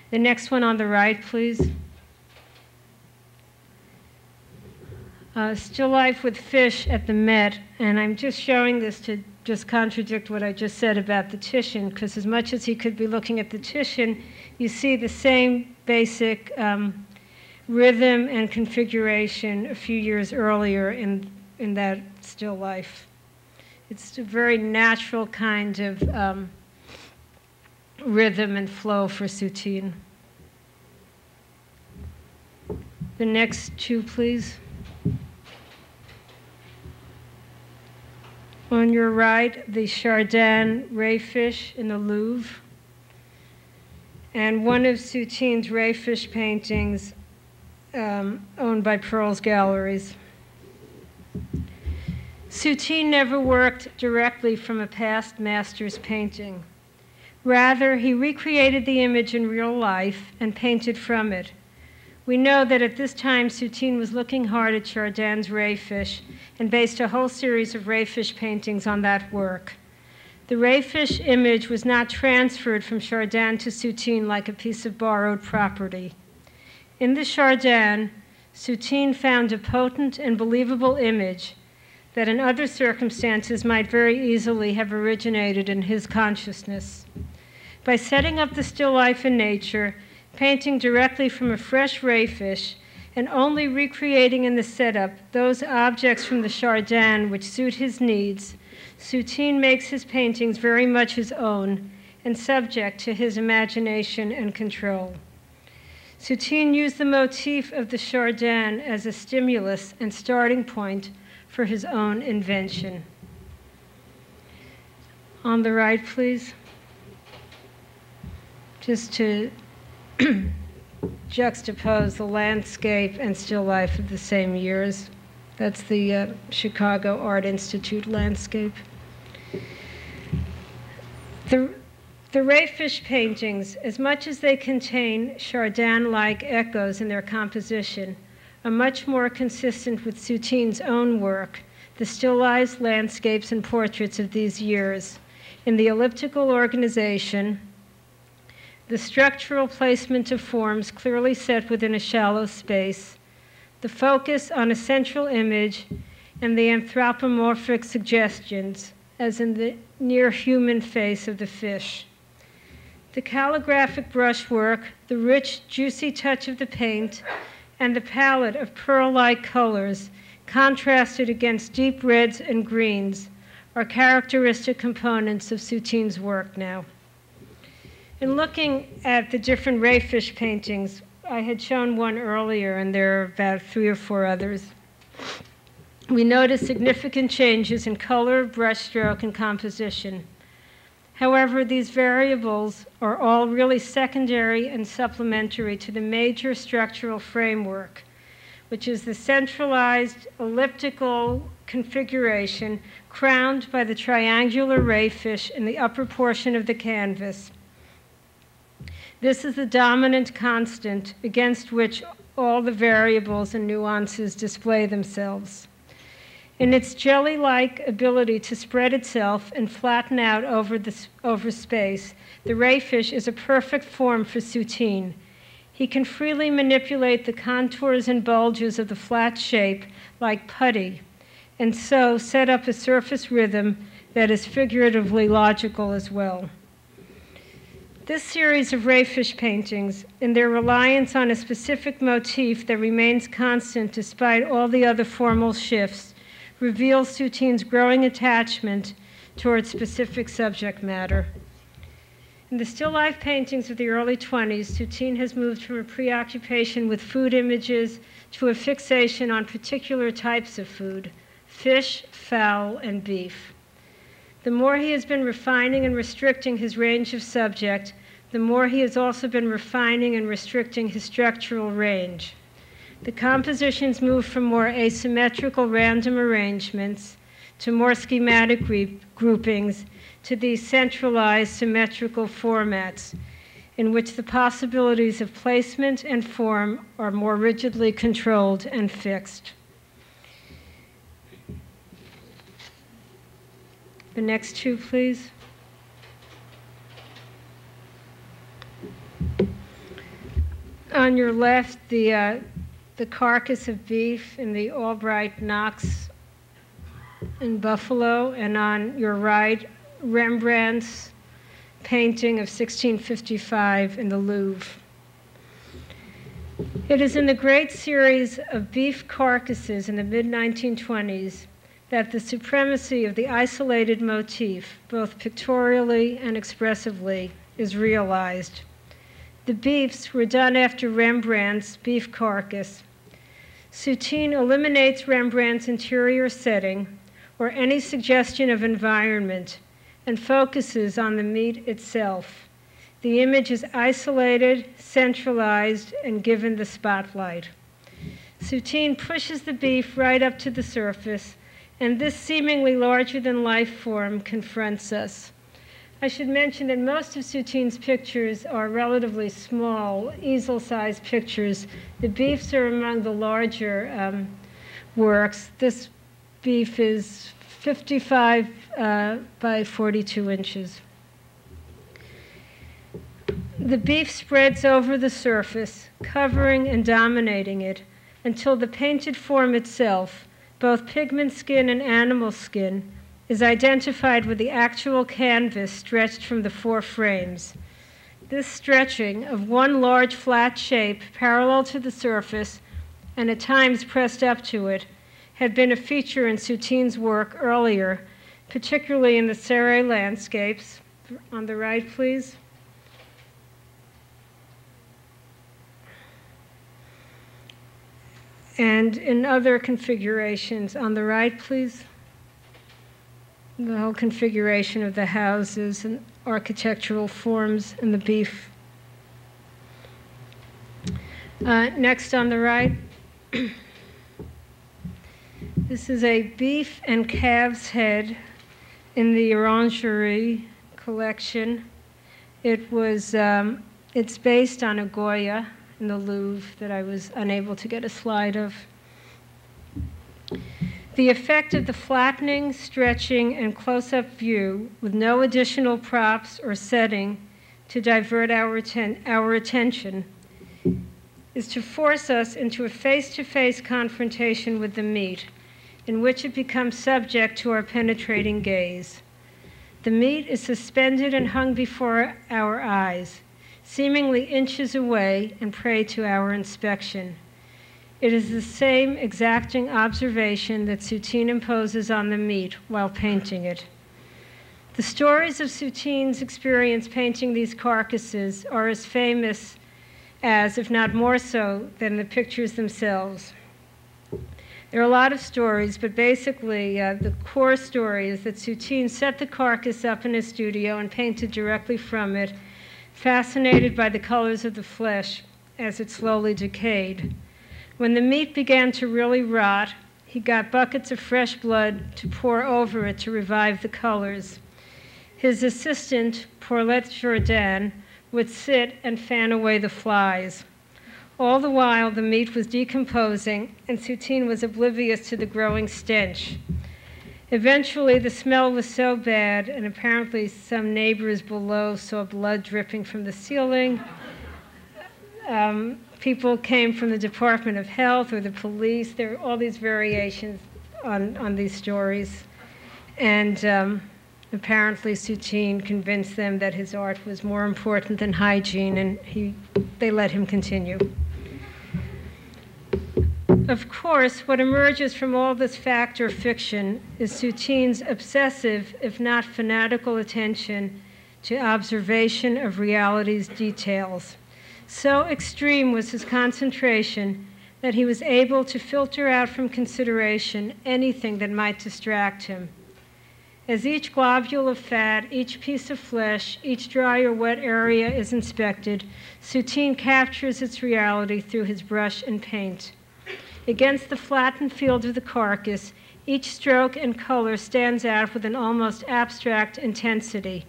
A: The next one on the right, please. Still life with fish at the Met, and I'm just showing this to just contradict what I just said about the Titian, because as much as he could be looking at the Titian, you see the same basic rhythm and configuration a few years earlier in that still life. It's a very natural kind of rhythm and flow for Soutine. The next two, please. On your right, the Chardin rayfish in the Louvre, and one of Soutine's rayfish paintings owned by Pearl's Galleries. Soutine never worked directly from a past master's painting. Rather, he recreated the image in real life and painted from it. We know that at this time, Soutine was looking hard at Chardin's rayfish and based a whole series of rayfish paintings on that work. The rayfish image was not transferred from Chardin to Soutine like a piece of borrowed property. In the Chardin, Soutine found a potent and believable image that in other circumstances might very easily have originated in his consciousness. By setting up the still life in nature, painting directly from a fresh rayfish, and only recreating in the setup those objects from the Chardin which suit his needs, Soutine makes his paintings very much his own and subject to his imagination and control. Soutine used the motif of the Chardin as a stimulus and starting point for his own invention. On the right, please. Just to juxtapose the landscape and still life of the same years. That's the Chicago Art Institute landscape. The rayfish paintings, as much as they contain Chardin-like echoes in their composition, are much more consistent with Soutine's own work, the still lives, landscapes, and portraits of these years. in the elliptical organization, the structural placement of forms clearly set within a shallow space, the focus on a central image, and the anthropomorphic suggestions, as in the near-human face of the fish. The calligraphic brushwork, the rich, juicy touch of the paint, and the palette of pearl-like colors contrasted against deep reds and greens are characteristic components of Soutine's work now. In looking at the different rayfish paintings, I had shown one earlier, and there are about 3 or 4 others. We notice significant changes in color, brushstroke, and composition. However, these variables are all really secondary and supplementary to the major structural framework, which is the centralized elliptical configuration crowned by the triangular rayfish in the upper portion of the canvas. This is the dominant constant against which all the variables and nuances display themselves. In its jelly-like ability to spread itself and flatten out over space, the rayfish is a perfect form for Soutine. He can freely manipulate the contours and bulges of the flat shape like putty, and so set up a surface rhythm that is figuratively logical as well. This series of rayfish paintings, in their reliance on a specific motif that remains constant despite all the other formal shifts, reveals Soutine's growing attachment towards specific subject matter. In the still life paintings of the early 20s, Soutine has moved from a preoccupation with food images to a fixation on particular types of food: fish, fowl, and beef. The more he has been refining and restricting his range of subject, the more he has also been refining and restricting his structural range. The compositions move from more asymmetrical random arrangements to more schematic groupings to these centralized symmetrical formats in which the possibilities of placement and form are more rigidly controlled and fixed. The next 2, please. On your left, the carcass of beef in the Albright-Knox in Buffalo, and on your right, Rembrandt's painting of 1655 in the Louvre. It is in the great series of beef carcasses in the mid-1920s that the supremacy of the isolated motif, both pictorially and expressively, is realized. The beefs were done after Rembrandt's beef carcass. Soutine eliminates Rembrandt's interior setting or any suggestion of environment and focuses on the meat itself. The image is isolated, centralized, and given the spotlight. Soutine pushes the beef right up to the surface, and this seemingly larger-than-life form confronts us. I should mention that most of Soutine's pictures are relatively small, easel-sized pictures. The beefs are among the larger works. This beef is 55 by 42 inches. The beef spreads over the surface, covering and dominating it, until the painted form itself, both pigment skin and animal skin, is identified with the actual canvas stretched from the 4 frames. This stretching of one large flat shape parallel to the surface and at times pressed up to it had been a feature in Soutine's work earlier, particularly in the Serre landscapes. On the right, please. And in other configurations. On the right, please. The whole configuration of the houses and architectural forms and the beef. Next on the right. This is a beef and calf's head in the Orangerie collection. It's based on a Goya in the Louvre that I was unable to get a slide of. The effect of the flattening, stretching, and close-up view with no additional props or setting to divert our attention is to force us into a face-to-face confrontation with the meat, in which it becomes subject to our penetrating gaze. The meat is suspended and hung before our eyes, seemingly inches away and prey to our inspection. It is the same exacting observation that Soutine imposes on the meat while painting it. The stories of Soutine's experience painting these carcasses are as famous as, if not more so, than the pictures themselves. There are a lot of stories, but basically the core story is that Soutine set the carcass up in his studio and painted directly from it, fascinated by the colors of the flesh as it slowly decayed. When the meat began to really rot, he got buckets of fresh blood to pour over it to revive the colors. His assistant, Paulette Jourdan, would sit and fan away the flies. All the while, the meat was decomposing, and Soutine was oblivious to the growing stench. Eventually, the smell was so bad, and apparently some neighbors below saw blood dripping from the ceiling. People came from the Department of Health or the police. There are all these variations on these stories. And apparently Soutine convinced them that his art was more important than hygiene, and they let him continue. Of course, what emerges from all this fact or fiction is Soutine's obsessive, if not fanatical, attention to observation of reality's details. So extreme was his concentration that he was able to filter out from consideration anything that might distract him. As each globule of fat, each piece of flesh, each dry or wet area is inspected, Soutine captures its reality through his brush and paint. Against the flattened field of the carcass, each stroke and color stands out with an almost abstract intensity.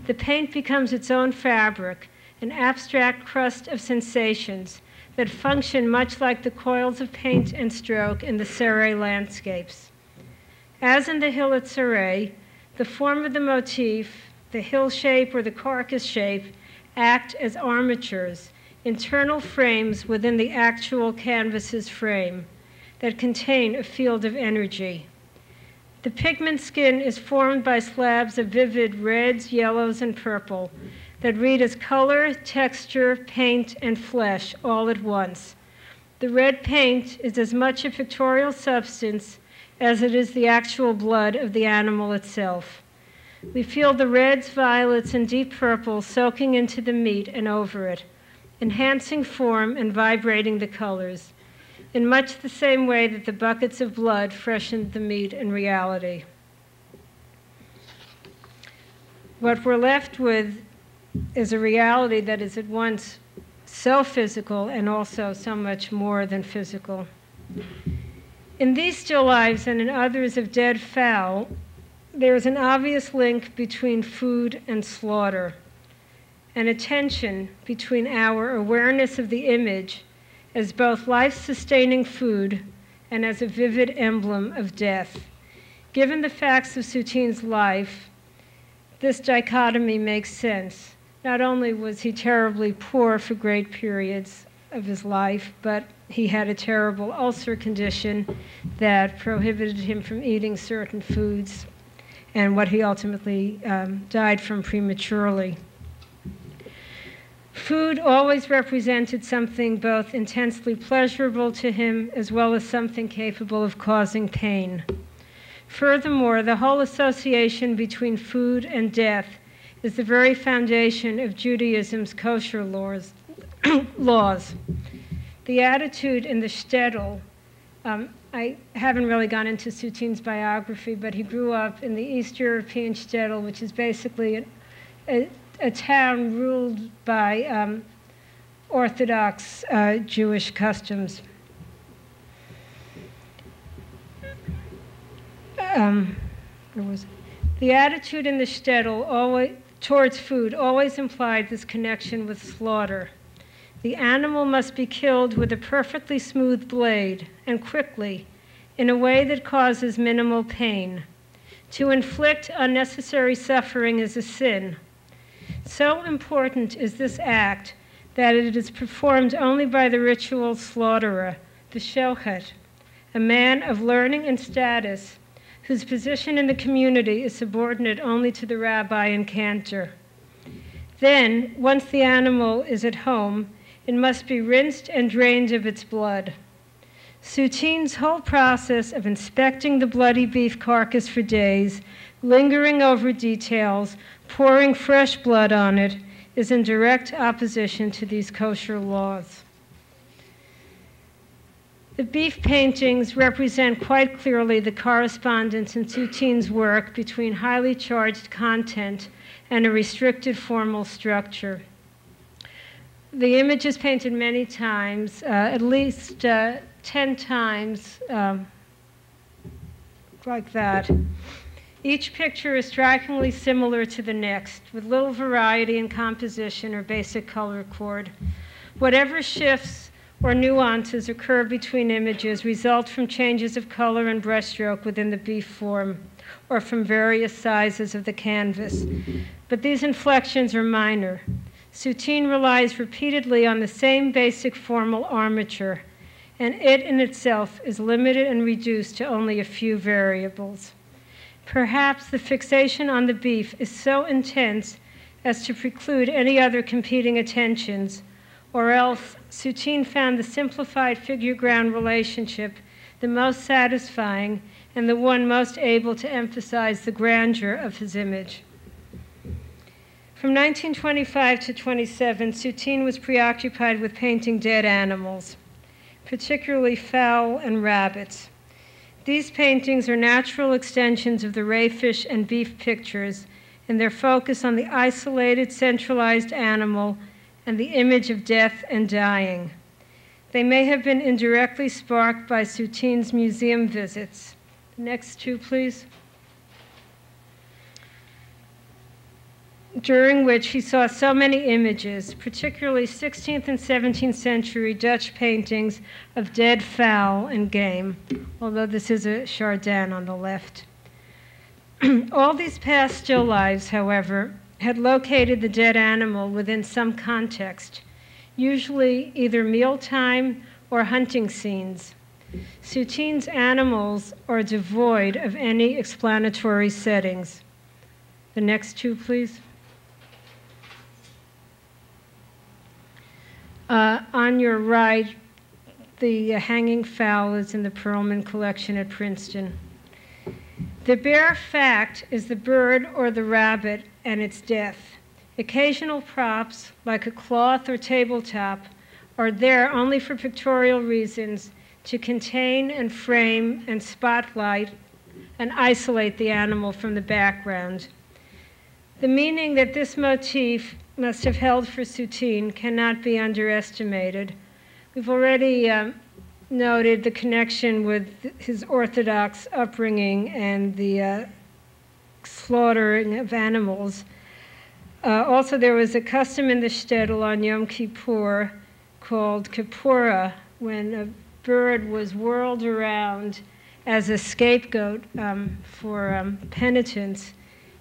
A: The paint becomes its own fabric, an abstract crust of sensations that function much like the coils of paint and stroke in the Serre landscapes. As in the hill at Serre, the form of the motif, the hill shape or the carcass shape, act as armatures, internal frames within the actual canvas's frame that contain a field of energy. The pigment skin is formed by slabs of vivid reds, yellows, and purple that read as color, texture, paint, and flesh all at once. The red paint is as much a pictorial substance as it is the actual blood of the animal itself. We feel the reds, violets, and deep purple soaking into the meat and over it, enhancing form and vibrating the colors, in much the same way that the buckets of blood freshened the meat in reality. What we're left with is a reality that is at once so physical and also so much more than physical. In these still lives and in others of dead fowl, there is an obvious link between food and slaughter, and a tension between our awareness of the image as both life-sustaining food and as a vivid emblem of death. Given the facts of Soutine's life, this dichotomy makes sense. Not only was he terribly poor for great periods of his life, but he had a terrible ulcer condition that prohibited him from eating certain foods, and what he ultimately died from prematurely. Food always represented something both intensely pleasurable to him as well as something capable of causing pain. Furthermore, the whole association between food and death is the very foundation of Judaism's kosher laws. The attitude in the shtetl, I haven't really gone into Soutine's biography, but he grew up in the East European shtetl, which is basically a town ruled by Orthodox Jewish customs. The attitude in the shtetl towards food always implied this connection with slaughter. The animal must be killed with a perfectly smooth blade and quickly, in a way that causes minimal pain. To inflict unnecessary suffering is a sin. So important is this act that it is performed only by the ritual slaughterer, the Shohet, a man of learning and status whose position in the community is subordinate only to the rabbi and cantor. Then, once the animal is at home, it must be rinsed and drained of its blood. Soutine's whole process of inspecting the bloody beef carcass for days, lingering over details, pouring fresh blood on it, is in direct opposition to these kosher laws. The beef paintings represent quite clearly the correspondence in Soutine's work between highly charged content and a restricted formal structure. The image is painted many times, at least 10 times, like that. Each picture is strikingly similar to the next, with little variety in composition or basic color chord. Whatever shifts or nuances occur between images result from changes of color and brushstroke within the beef form, or from various sizes of the canvas. But these inflections are minor. Soutine relies repeatedly on the same basic formal armature, and it in itself is limited and reduced to only a few variables. Perhaps the fixation on the beef is so intense as to preclude any other competing attentions, or else Soutine found the simplified figure-ground relationship the most satisfying and the one most able to emphasize the grandeur of his image. From 1925 to 27, Soutine was preoccupied with painting dead animals, particularly fowl and rabbits. These paintings are natural extensions of the rayfish and beef pictures in their focus on the isolated, centralized animal and the image of death and dying. They may have been indirectly sparked by Soutine's museum visits. Next two, please. During which he saw so many images, particularly 16th and 17th century Dutch paintings of dead fowl and game, although this is a Chardin on the left. All these past still lives, however, had located the dead animal within some context, usually either mealtime or hunting scenes. Soutine's animals are devoid of any explanatory settings. The next two, please. On your right, the hanging fowl is in the Perlman collection at Princeton. The bare fact is the bird or the rabbit and its death. Occasional props, like a cloth or tabletop, are there only for pictorial reasons to contain and frame and spotlight and isolate the animal from the background. The meaning that this motif must have held for Soutine cannot be underestimated. We've already noted the connection with his Orthodox upbringing and the slaughtering of animals. Also, there was a custom in the shtetl on Yom Kippur called Kippura, when a bird was whirled around as a scapegoat for penitence.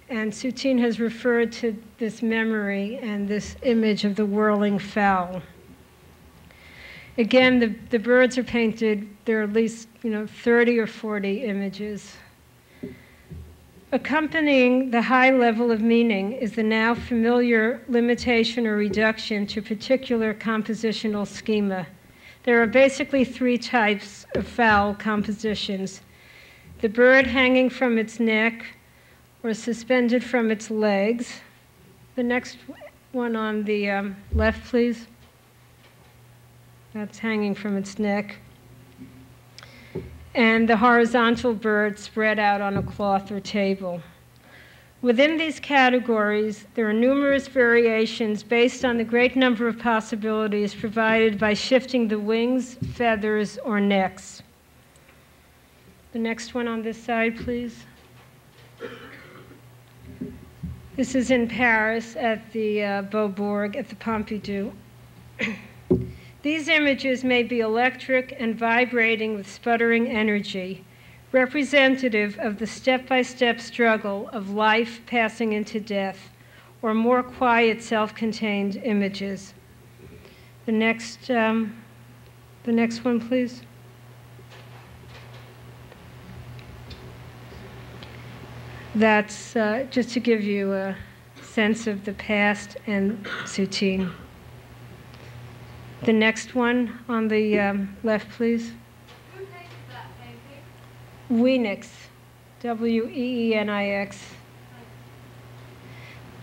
A: And Soutine has referred to this memory and this image of the whirling fowl. Again, the birds are painted. There are at least 30 or 40 images. Accompanying the high level of meaning is the now familiar limitation or reduction to particular compositional schema. There are basically three types of fowl compositions: the bird hanging from its neck or suspended from its legs. The next one on the left, please. That's hanging from its neck. And the horizontal bird spread out on a cloth or table. Within these categories, there are numerous variations based on the great number of possibilities provided by shifting the wings, feathers, or necks. The next one on this side, please. This is in Paris at the Beaubourg, at the Pompidou. These images may be electric and vibrating with sputtering energy, representative of the step-by-step struggle of life passing into death, or more quiet, self-contained images. The next one, please. That's just to give you a sense of the past and Soutine. The next one on the left, please.
B: Who painted that painting?
A: Weenix, W-E-E-N-I-X.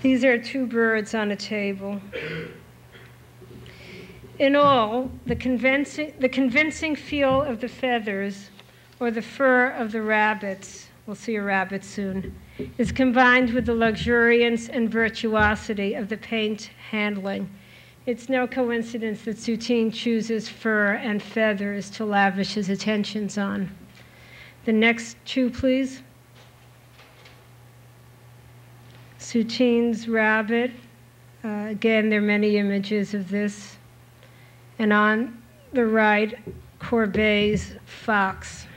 A: These are two birds on a table. In all, the convincing feel of the feathers, or the fur of the rabbits, we'll see a rabbit soon, is combined with the luxuriance and virtuosity of the paint handling. It's no coincidence that Soutine chooses fur and feathers to lavish his attentions on. The next two, please. Soutine's rabbit. Again, there are many images of this. And on the right, Courbet's fox.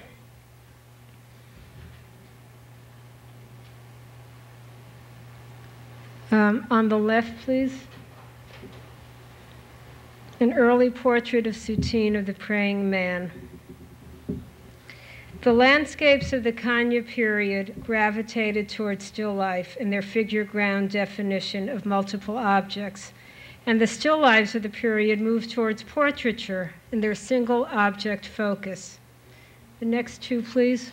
A: On the left, please. An early portrait of Soutine of the praying man. The landscapes of the Kanye period gravitated toward still life in their figure-ground definition of multiple objects, and the still lives of the period moved towards portraiture in their single object focus. The next two, please.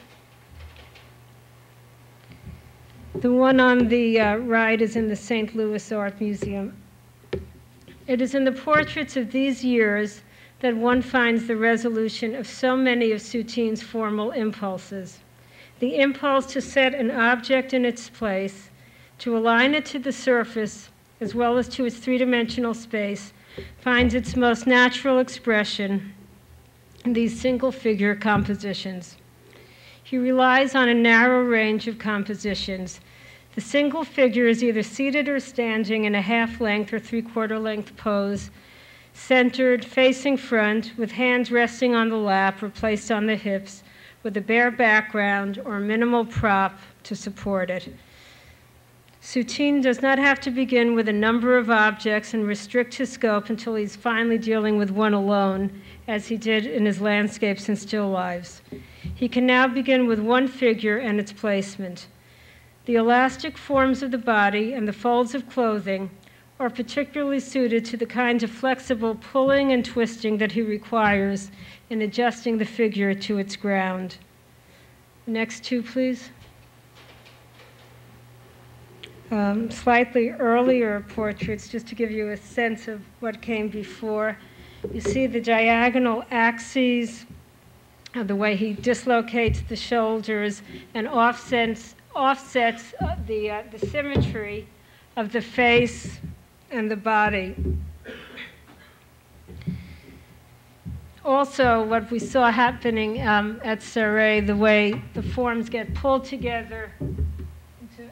A: The one on the right is in the St. Louis Art Museum. It is in the portraits of these years that one finds the resolution of so many of Soutine's formal impulses. The impulse to set an object in its place, to align it to the surface, as well as to its three-dimensional space, finds its most natural expression in these single-figure compositions. He relies on a narrow range of compositions. The single figure is either seated or standing in a half-length or three-quarter-length pose, centered, facing front, with hands resting on the lap or placed on the hips, with a bare background or minimal prop to support it. Soutine does not have to begin with a number of objects and restrict his scope until he's finally dealing with one alone, as he did in his landscapes and still lives. He can now begin with one figure and its placement. The elastic forms of the body and the folds of clothing are particularly suited to the kind of flexible pulling and twisting that he requires in adjusting the figure to its ground. Next two, please. Slightly earlier portraits, just to give you a sense of what came before. You see the diagonal axes, the way he dislocates the shoulders and offsets the symmetry of the face and the body. Also, what we saw happening at Serre, the way the forms get pulled together into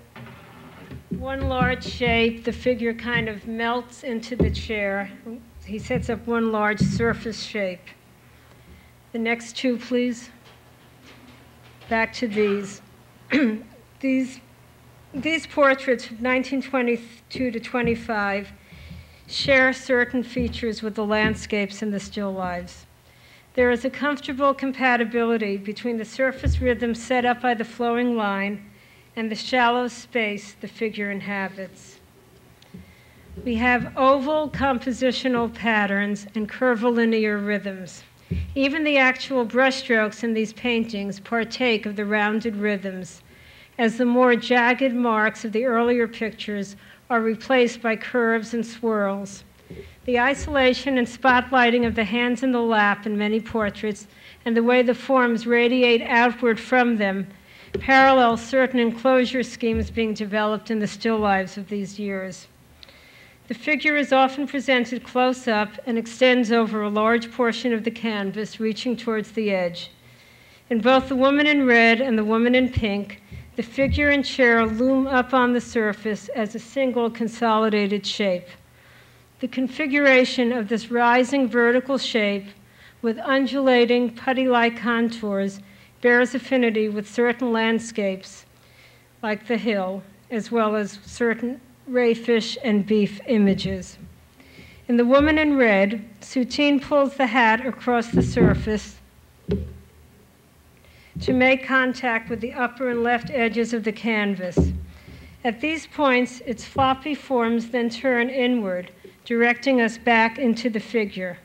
A: one large shape, the figure kind of melts into the chair. He sets up one large surface shape. The next two, please. Back to these. These portraits from 1922 to 25 share certain features with the landscapes and the still lives. There is a comfortable compatibility between the surface rhythm set up by the flowing line and the shallow space the figure inhabits. We have oval compositional patterns and curvilinear rhythms. Even the actual brushstrokes in these paintings partake of the rounded rhythms, as the more jagged marks of the earlier pictures are replaced by curves and swirls. The isolation and spotlighting of the hands in the lap in many portraits and the way the forms radiate outward from them parallel certain enclosure schemes being developed in the still lives of these years. The figure is often presented close up and extends over a large portion of the canvas, reaching towards the edge. In both the woman in red and the woman in pink, the figure and chair loom up on the surface as a single consolidated shape. The configuration of this rising vertical shape with undulating putty-like contours bears affinity with certain landscapes, like the hill, as well as certain rayfish and beef images. In The Woman in Red, Soutine pulls the hat across the surface to make contact with the upper and left edges of the canvas. At these points, its floppy forms then turn inward, directing us back into the figure.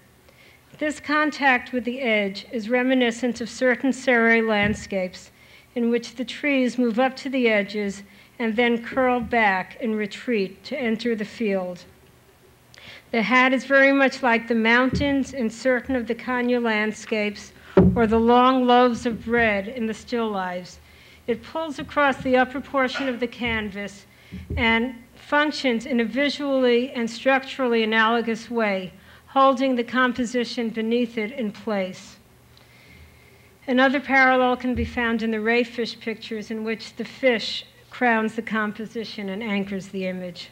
A: This contact with the edge is reminiscent of certain serre landscapes in which the trees move up to the edges and then curl back in retreat to enter the field. The hat is very much like the mountains in certain of the Kanye landscapes or the long loaves of bread in the still lifes. It pulls across the upper portion of the canvas and functions in a visually and structurally analogous way, holding the composition beneath it in place. Another parallel can be found in the rayfish pictures in which the fish crowns the composition and anchors the image.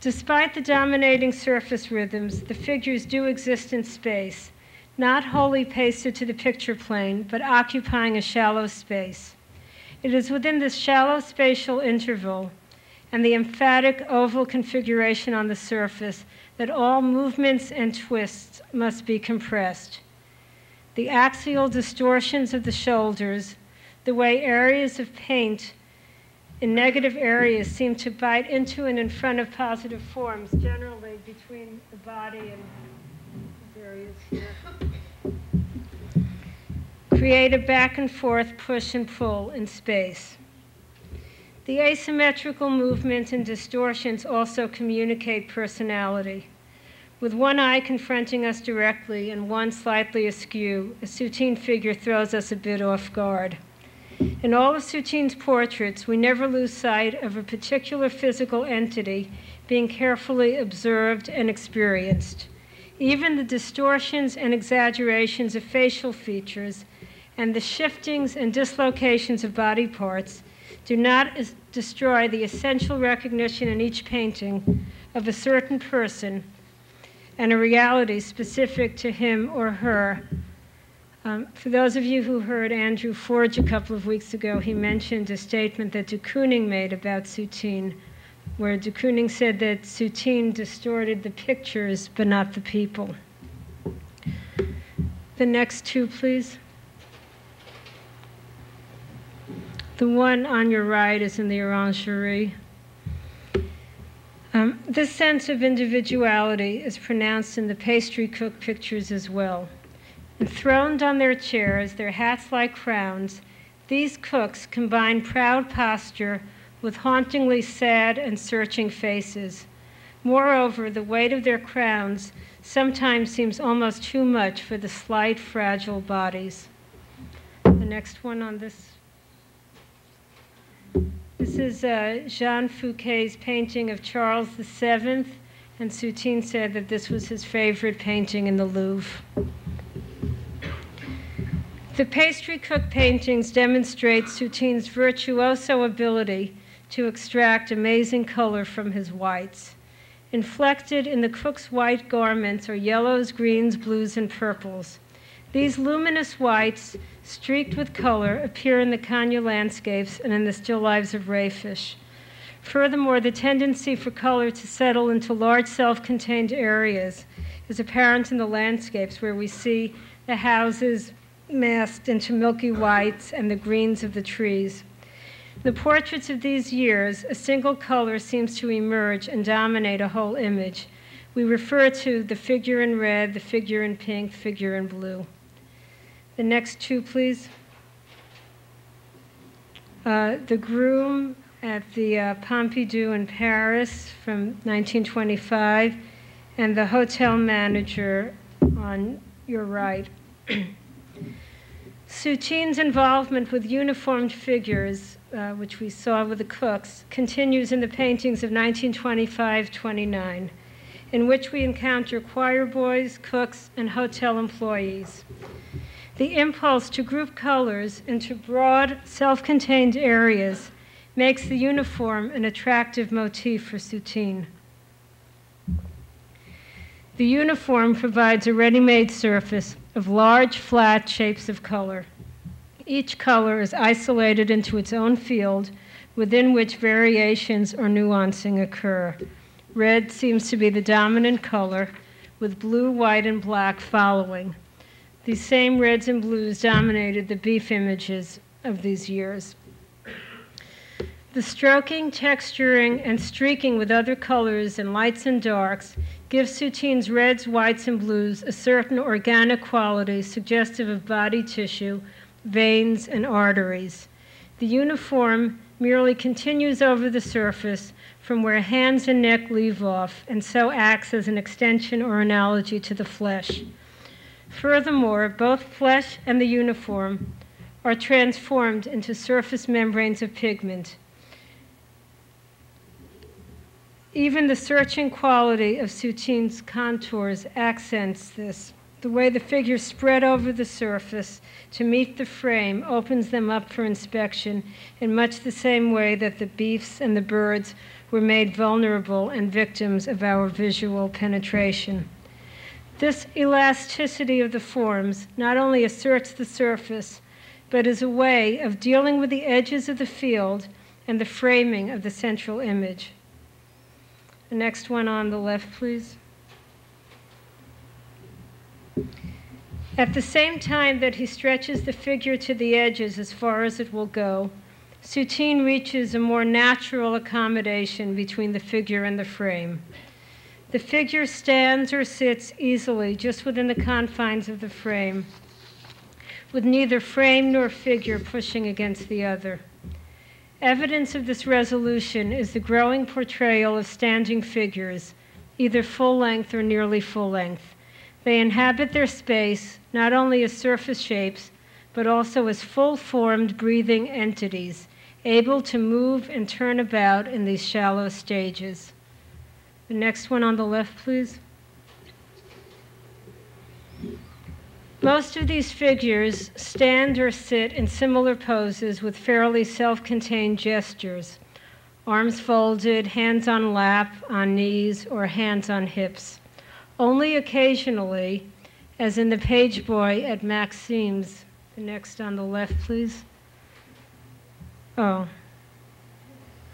A: Despite the dominating surface rhythms, the figures do exist in space, not wholly pasted to the picture plane, but occupying a shallow space. It is within this shallow spatial interval and the emphatic oval configuration on the surface that all movements and twists must be compressed. The axial distortions of the shoulders, the way areas of paint in negative areas seem to bite into and in front of positive forms, generally between the body and areas here, create a back and forth push and pull in space. The asymmetrical movements and distortions also communicate personality. With one eye confronting us directly and one slightly askew, a Soutine figure throws us a bit off guard. In all of Soutine's portraits, we never lose sight of a particular physical entity being carefully observed and experienced. Even the distortions and exaggerations of facial features and the shiftings and dislocations of body parts do not destroy the essential recognition in each painting of a certain person and a reality specific to him or her. For those of you who heard Andrew Forge a couple of weeks ago, he mentioned a statement that de Kooning made about Soutine, where de Kooning said that Soutine distorted the pictures but not the people. The next two, please. The one on your right is in the orangerie. This sense of individuality is pronounced in the pastry cook pictures as well. Enthroned on their chairs, their hats like crowns, these cooks combine proud posture with hauntingly sad and searching faces. Moreover, the weight of their crowns sometimes seems almost too much for the slight, fragile bodies. The next one on this. This is Jean Fouquet's painting of Charles VII, and Soutine said that this was his favorite painting in the Louvre. The pastry cook paintings demonstrate Soutine's virtuoso ability to extract amazing color from his whites. Inflected in the cook's white garments are yellows, greens, blues, and purples. These luminous whites, streaked with color, appear in the Kanye landscapes and in the still lives of rayfish. Furthermore, the tendency for color to settle into large self-contained areas is apparent in the landscapes where we see the houses masked into milky whites and the greens of the trees. In the portraits of these years, a single color seems to emerge and dominate a whole image. We refer to the figure in red, the figure in pink, the figure in blue. The next two, please. The groom at the Pompidou in Paris from 1925, and the hotel manager on your right. Soutine's involvement with uniformed figures, which we saw with the cooks, continues in the paintings of 1925-29, in which we encounter choir boys, cooks, and hotel employees. The impulse to group colors into broad, self-contained areas makes the uniform an attractive motif for Soutine. The uniform provides a ready-made surface of large, flat shapes of color. Each color is isolated into its own field, within which variations or nuancing occur. Red seems to be the dominant color, with blue, white, and black following. These same reds and blues dominated the beef images of these years. The stroking, texturing, and streaking with other colors in lights and darks gives Soutine's reds, whites, and blues a certain organic quality suggestive of body tissue, veins, and arteries. The uniform merely continues over the surface from where hands and neck leave off, and so acts as an extension or analogy to the flesh. Furthermore, both flesh and the uniform are transformed into surface membranes of pigment. Even the searching quality of Soutine's contours accents this. The way the figures spread over the surface to meet the frame opens them up for inspection in much the same way that the beefs and the birds were made vulnerable and victims of our visual penetration. This elasticity of the forms not only asserts the surface, but is a way of dealing with the edges of the field and the framing of the central image. The next one on the left, please. At the same time that he stretches the figure to the edges as far as it will go, Soutine reaches a more natural accommodation between the figure and the frame. The figure stands or sits easily just within the confines of the frame, with neither frame nor figure pushing against the other. Evidence of this resolution is the growing portrayal of standing figures, either full length or nearly full length. They inhabit their space not only as surface shapes, but also as full-formed breathing entities, able to move and turn about in these shallow stages. The next one on the left, please. Most of these figures stand or sit in similar poses with fairly self-contained gestures, arms folded, hands on lap, on knees, or hands on hips. Only occasionally, as in the page boy at Maxime's. The next on the left, please. Oh.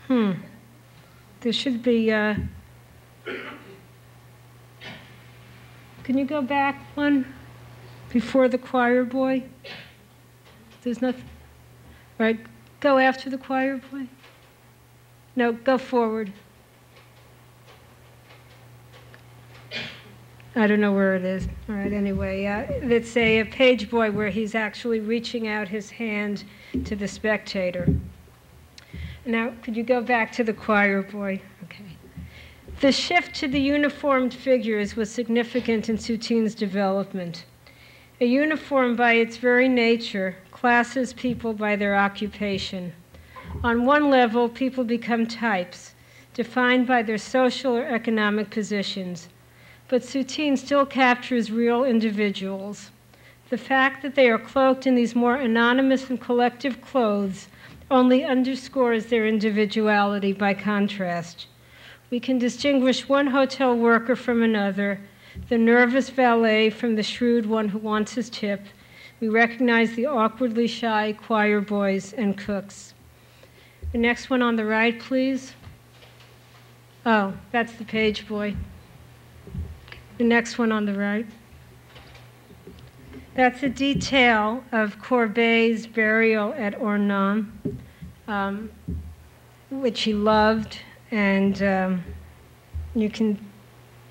A: There should be, can you go back one? Before the choir boy? There's nothing. Right, go after the choir boy. No, go forward. I don't know where it is. All right, anyway, it's a page boy where he's actually reaching out his hand to the spectator. Now, could you go back to the choir boy? Okay. The shift to the uniformed figures was significant in Soutine's development. A uniform, by its very nature, classes people by their occupation. On one level, people become types, defined by their social or economic positions. But Soutine still captures real individuals. The fact that they are cloaked in these more anonymous and collective clothes only underscores their individuality by contrast. We can distinguish one hotel worker from another, the nervous valet from the shrewd one who wants his tip. We recognize the awkwardly shy choir boys and cooks. The next one on the right, please. Oh, that's the page boy. The next one on the right. That's a detail of Courbet's burial at Ornans, which he loved, and you can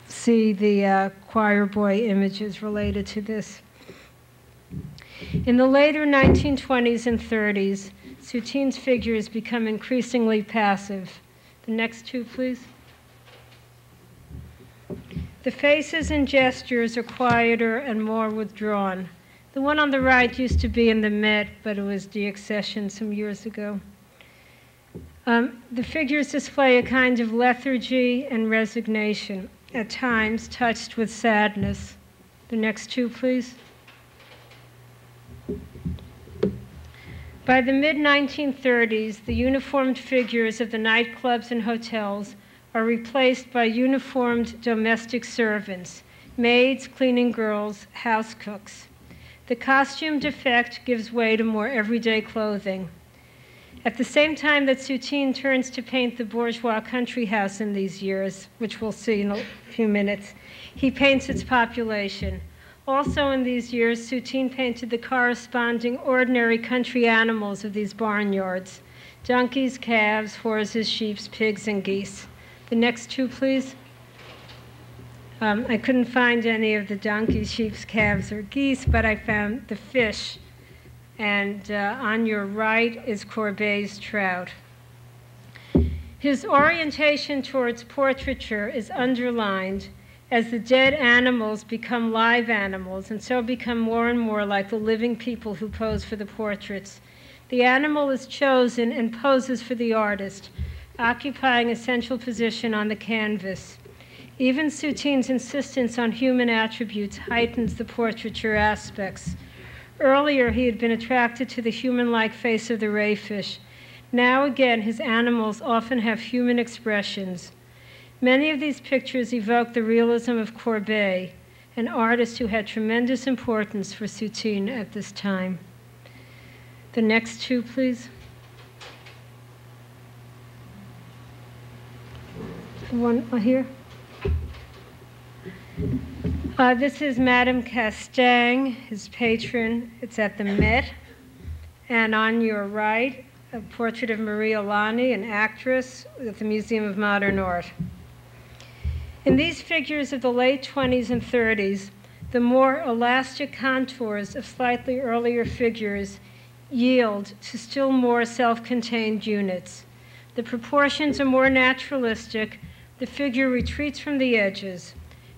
A: see the choir boy images related to this. In the later 1920s and 30s, Soutine's figures become increasingly passive. The next two, please. The faces and gestures are quieter and more withdrawn. The one on the right used to be in the Met, but it was deaccessioned some years ago. The figures display a kind of lethargy and resignation, at times touched with sadness. The next two, please. By the mid-1930s, the uniformed figures of the nightclubs and hotels are replaced by uniformed domestic servants, maids, cleaning girls, house cooks. The costumed effect gives way to more everyday clothing. At the same time that Soutine turns to paint the bourgeois country house in these years, which we'll see in a few minutes, he paints its population. Also in these years, Soutine painted the corresponding ordinary country animals of these barnyards: donkeys, calves, horses, sheep, pigs, and geese. The next two, please. I couldn't find any of the donkeys, sheep, calves, or geese, but I found the fish. And on your right is Courbet's trout. His orientation towards portraiture is underlined as the dead animals become live animals and so become more and more like the living people who pose for the portraits. The animal is chosen and poses for the artist, occupying a central position on the canvas. Even Soutine's insistence on human attributes heightens the portraiture aspects. Earlier, he had been attracted to the human-like face of the rayfish. Now again, his animals often have human expressions. Many of these pictures evoke the realism of Courbet, an artist who had tremendous importance for Soutine at this time. The next two, please. One here. This is Madame Castaing, his patron. It's at the Met. And on your right, a portrait of Maria Lani, an actress at the Museum of Modern Art. In these figures of the late 20s and 30s, the more elastic contours of slightly earlier figures yield to still more self-contained units. The proportions are more naturalistic. The figure retreats from the edges.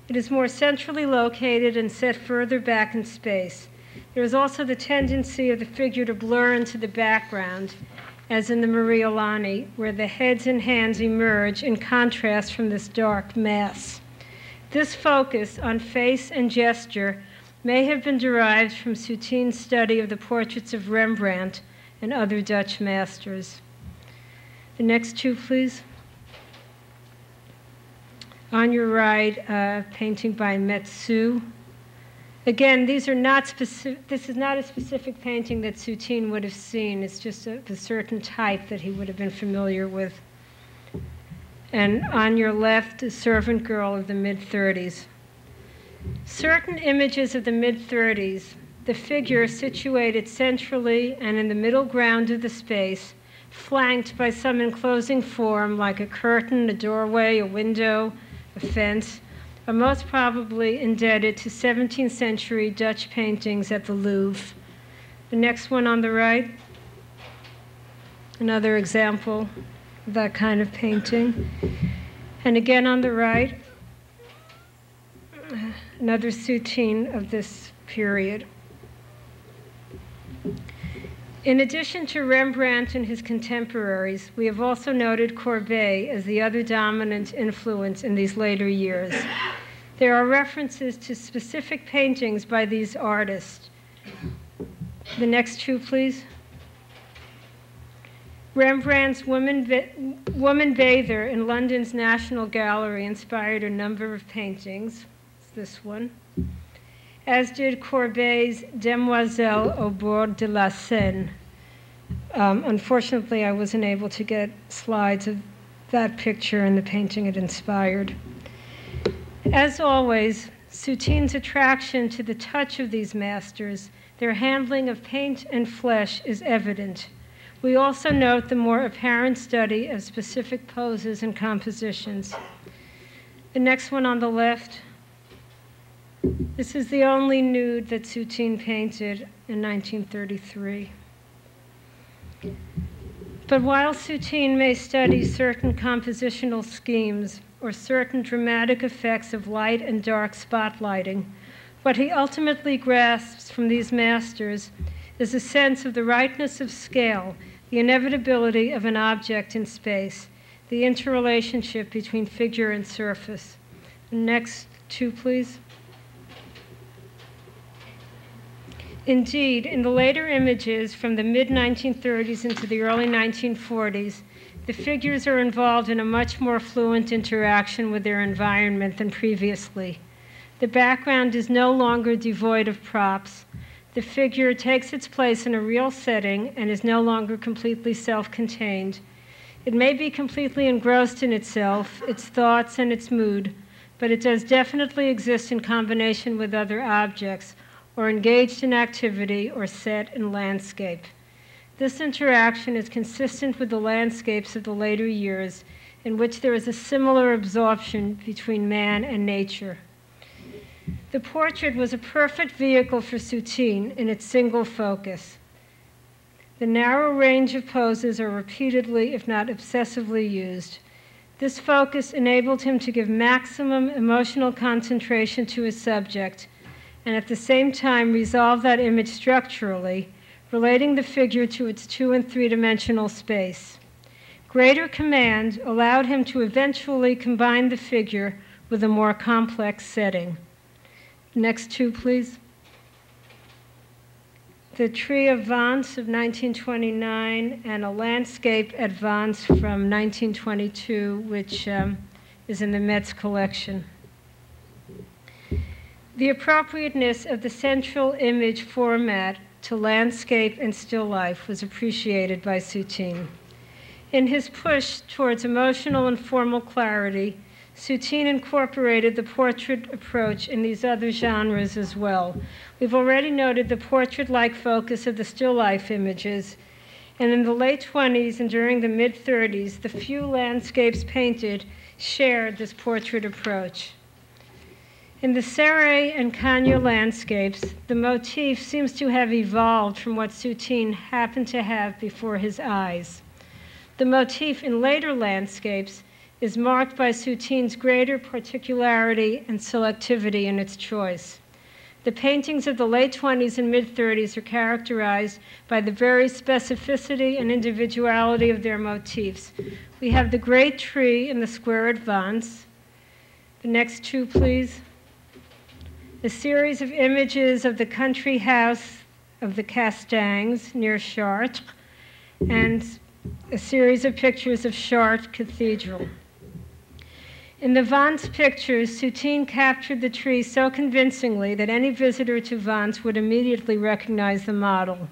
A: It is more centrally located and set further back in space. There is also the tendency of the figure to blur into the background, as in the Maria Lani, where the heads and hands emerge in contrast from this dark mass. This focus on face and gesture may have been derived from Soutine's study of the portraits of Rembrandt and other Dutch masters. The next two, please. On your right, painting by Metsu. Again, these are not specific. This is not a specific painting that Soutine would have seen. It's just a certain type that he would have been familiar with. And on your left, a servant girl of the mid-30s. Certain images of the mid-30s, the figure situated centrally and in the middle ground of the space, flanked by some enclosing form like a curtain, a doorway, a window, a fence, are most probably indebted to 17th century Dutch paintings at the Louvre. The next one on the right, another example of that kind of painting. And again on the right, another Soutine of this period. In addition to Rembrandt and his contemporaries, we have also noted Courbet as the other dominant influence in these later years. There are references to specific paintings by these artists. The next two, please. Rembrandt's Woman Bather in London's National Gallery inspired a number of paintings. It's this one. As did Courbet's Demoiselle au bord de la Seine. Unfortunately, I wasn't able to get slides of that picture and the painting it inspired. As always, Soutine's attraction to the touch of these masters, their handling of paint and flesh, is evident. We also note the more apparent study of specific poses and compositions. The next one on the left. This is the only nude that Soutine painted in 1933. But while Soutine may study certain compositional schemes or certain dramatic effects of light and dark spotlighting, what he ultimately grasps from these masters is a sense of the rightness of scale, the inevitability of an object in space, the interrelationship between figure and surface. Next two, please. Indeed, in the later images from the mid-1930s into the early 1940s, the figures are involved in a much more fluent interaction with their environment than previously. The background is no longer devoid of props. The figure takes its place in a real setting and is no longer completely self-contained. It may be completely engrossed in itself, its thoughts, and its mood, but it does definitely exist in combination with other objects, or engaged in activity, or set in landscape. This interaction is consistent with the landscapes of the later years, in which there is a similar absorption between man and nature. The portrait was a perfect vehicle for Soutine in its single focus. The narrow range of poses are repeatedly, if not obsessively, used. This focus enabled him to give maximum emotional concentration to his subject, and at the same time resolve that image structurally, relating the figure to its 2- and 3-dimensional space. Greater command allowed him to eventually combine the figure with a more complex setting. Next two, please. The Tree of Vence of 1929 and a landscape at Vence from 1922, which is in the Met's collection. The appropriateness of the central image format to landscape and still life was appreciated by Soutine. In his push towards emotional and formal clarity, Soutine incorporated the portrait approach in these other genres as well. We've already noted the portrait-like focus of the still life images, and in the late 20s and during the mid-30s, the few landscapes painted shared this portrait approach. In the Serre and Kanye landscapes, the motif seems to have evolved from what Soutine happened to have before his eyes. The motif in later landscapes is marked by Soutine's greater particularity and selectivity in its choice. The paintings of the late 20s and mid-30s are characterized by the very specificity and individuality of their motifs. We have the great tree in the square at Vence. The next two, please. A series of images of the country house of the Castangs near Chartres, and a series of pictures of Chartres Cathedral. In the Vence pictures, Soutine captured the tree so convincingly that any visitor to Vence would immediately recognize the model.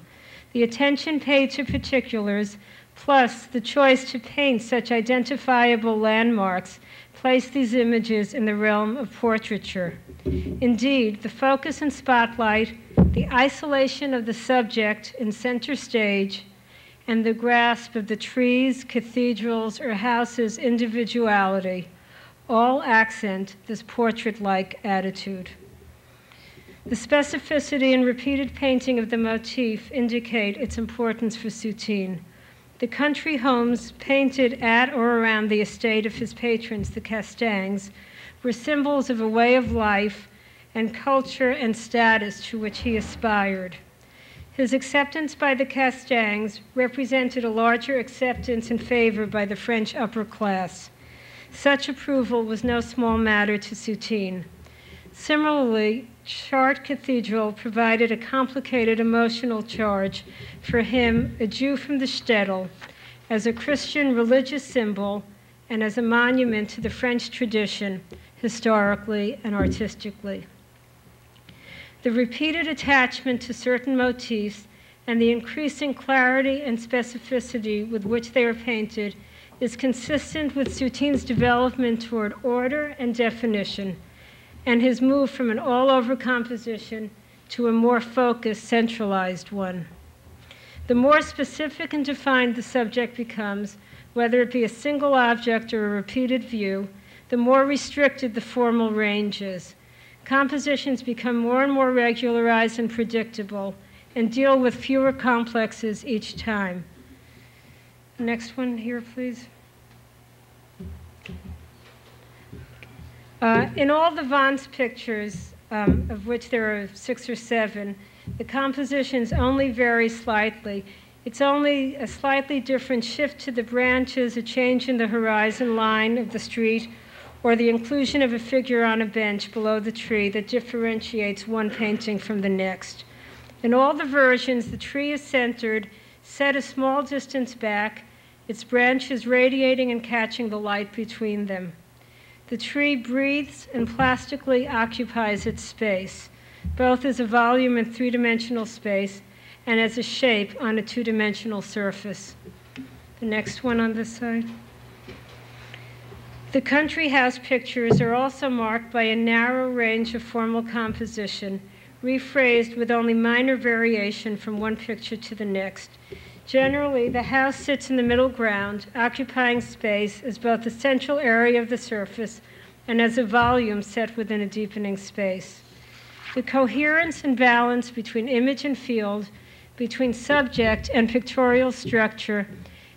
A: The attention paid to particulars, plus the choice to paint such identifiable landmarks, place these images in the realm of portraiture. Indeed, the focus and spotlight, the isolation of the subject in center stage, and the grasp of the trees, cathedrals, or houses' individuality all accent this portrait-like attitude. The specificity and repeated painting of the motif indicate its importance for Soutine. The country homes painted at or around the estate of his patrons, the Castangs, were symbols of a way of life and culture and status to which he aspired. His acceptance by the Castangs represented a larger acceptance and favor by the French upper class. Such approval was no small matter to Soutine. Similarly, Chartres Cathedral provided a complicated emotional charge for him, a Jew from the shtetl, as a Christian religious symbol and as a monument to the French tradition, historically and artistically. The repeated attachment to certain motifs and the increasing clarity and specificity with which they are painted is consistent with Soutine's development toward order and definition, and his move from an all-over composition to a more focused, centralized one. The more specific and defined the subject becomes, whether it be a single object or a repeated view, the more restricted the formal range is. Compositions become more and more regularized and predictable, and deal with fewer complexes each time. Next one here, please. In all the Vence pictures, of which there are 6 or 7, the compositions only vary slightly. It's only a slightly different shift to the branches, a change in the horizon line of the street, or the inclusion of a figure on a bench below the tree that differentiates one painting from the next. In all the versions, the tree is centered, set a small distance back, its branches radiating and catching the light between them. The tree breathes and plastically occupies its space, both as a volume in three-dimensional space and as a shape on a two-dimensional surface. The next one on this side. The country house pictures are also marked by a narrow range of formal composition, rephrased with only minor variation from one picture to the next. Generally, the house sits in the middle ground, occupying space as both the central area of the surface and as a volume set within a deepening space. The coherence and balance between image and field, between subject and pictorial structure,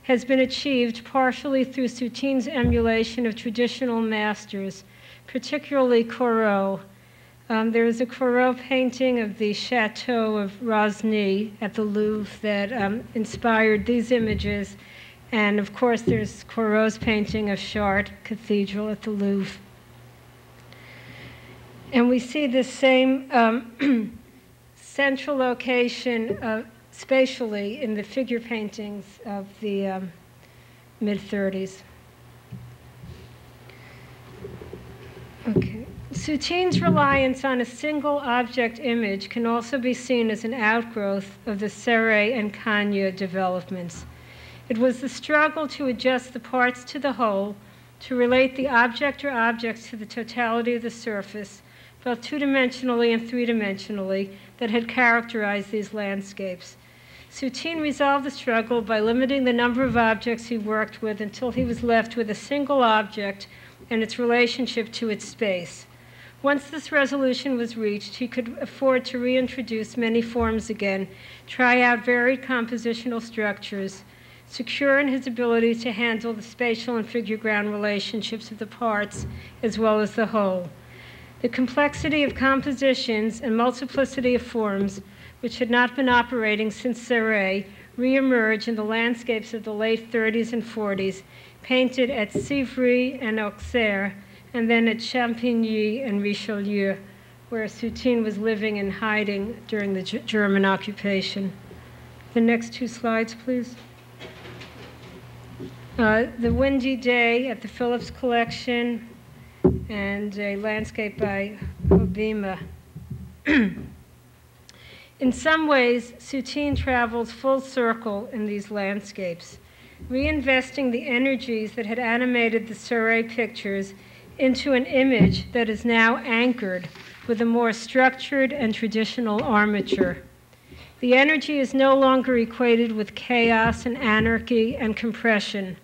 A: has been achieved partially through Soutine's emulation of traditional masters, particularly Corot. There is a Corot painting of the Chateau of Rosny at the Louvre that inspired these images. And of course, there's Corot's painting of Chartres Cathedral at the Louvre. And we see the same central location spatially in the figure paintings of the mid-30s. Okay. Soutine's reliance on a single object image can also be seen as an outgrowth of the Serre and Kanye developments. It was the struggle to adjust the parts to the whole, to relate the object or objects to the totality of the surface, both two-dimensionally and three-dimensionally, that had characterized these landscapes. Soutine resolved the struggle by limiting the number of objects he worked with until he was left with a single object and its relationship to its space. Once this resolution was reached, he could afford to reintroduce many forms again, try out varied compositional structures, secure in his ability to handle the spatial and figure-ground relationships of the parts as well as the whole. The complexity of compositions and multiplicity of forms, which had not been operating since Serre, re-emerge in the landscapes of the late 30s and 40s, painted at Civry and Auxerre, and then at Champigny and Richelieu, where Soutine was living and hiding during the German occupation. The next two slides, please. The Windy Day at the Phillips Collection, and a landscape by Hobima. In some ways, Soutine travels full circle in these landscapes, reinvesting the energies that had animated the Serre pictures into an image that is now anchored with a more structured and traditional armature. The energy is no longer equated with chaos and anarchy and compression,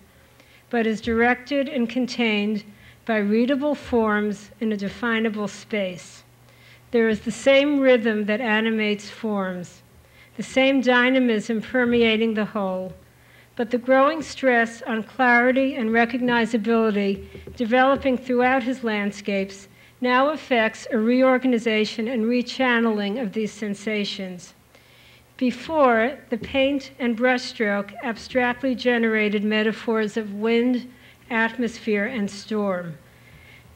A: but is directed and contained by readable forms in a definable space. There is the same rhythm that animates forms, the same dynamism permeating the whole, but the growing stress on clarity and recognizability developing throughout his landscapes now affects a reorganization and rechanneling of these sensations. Before, the paint and brushstroke abstractly generated metaphors of wind, atmosphere, and storm.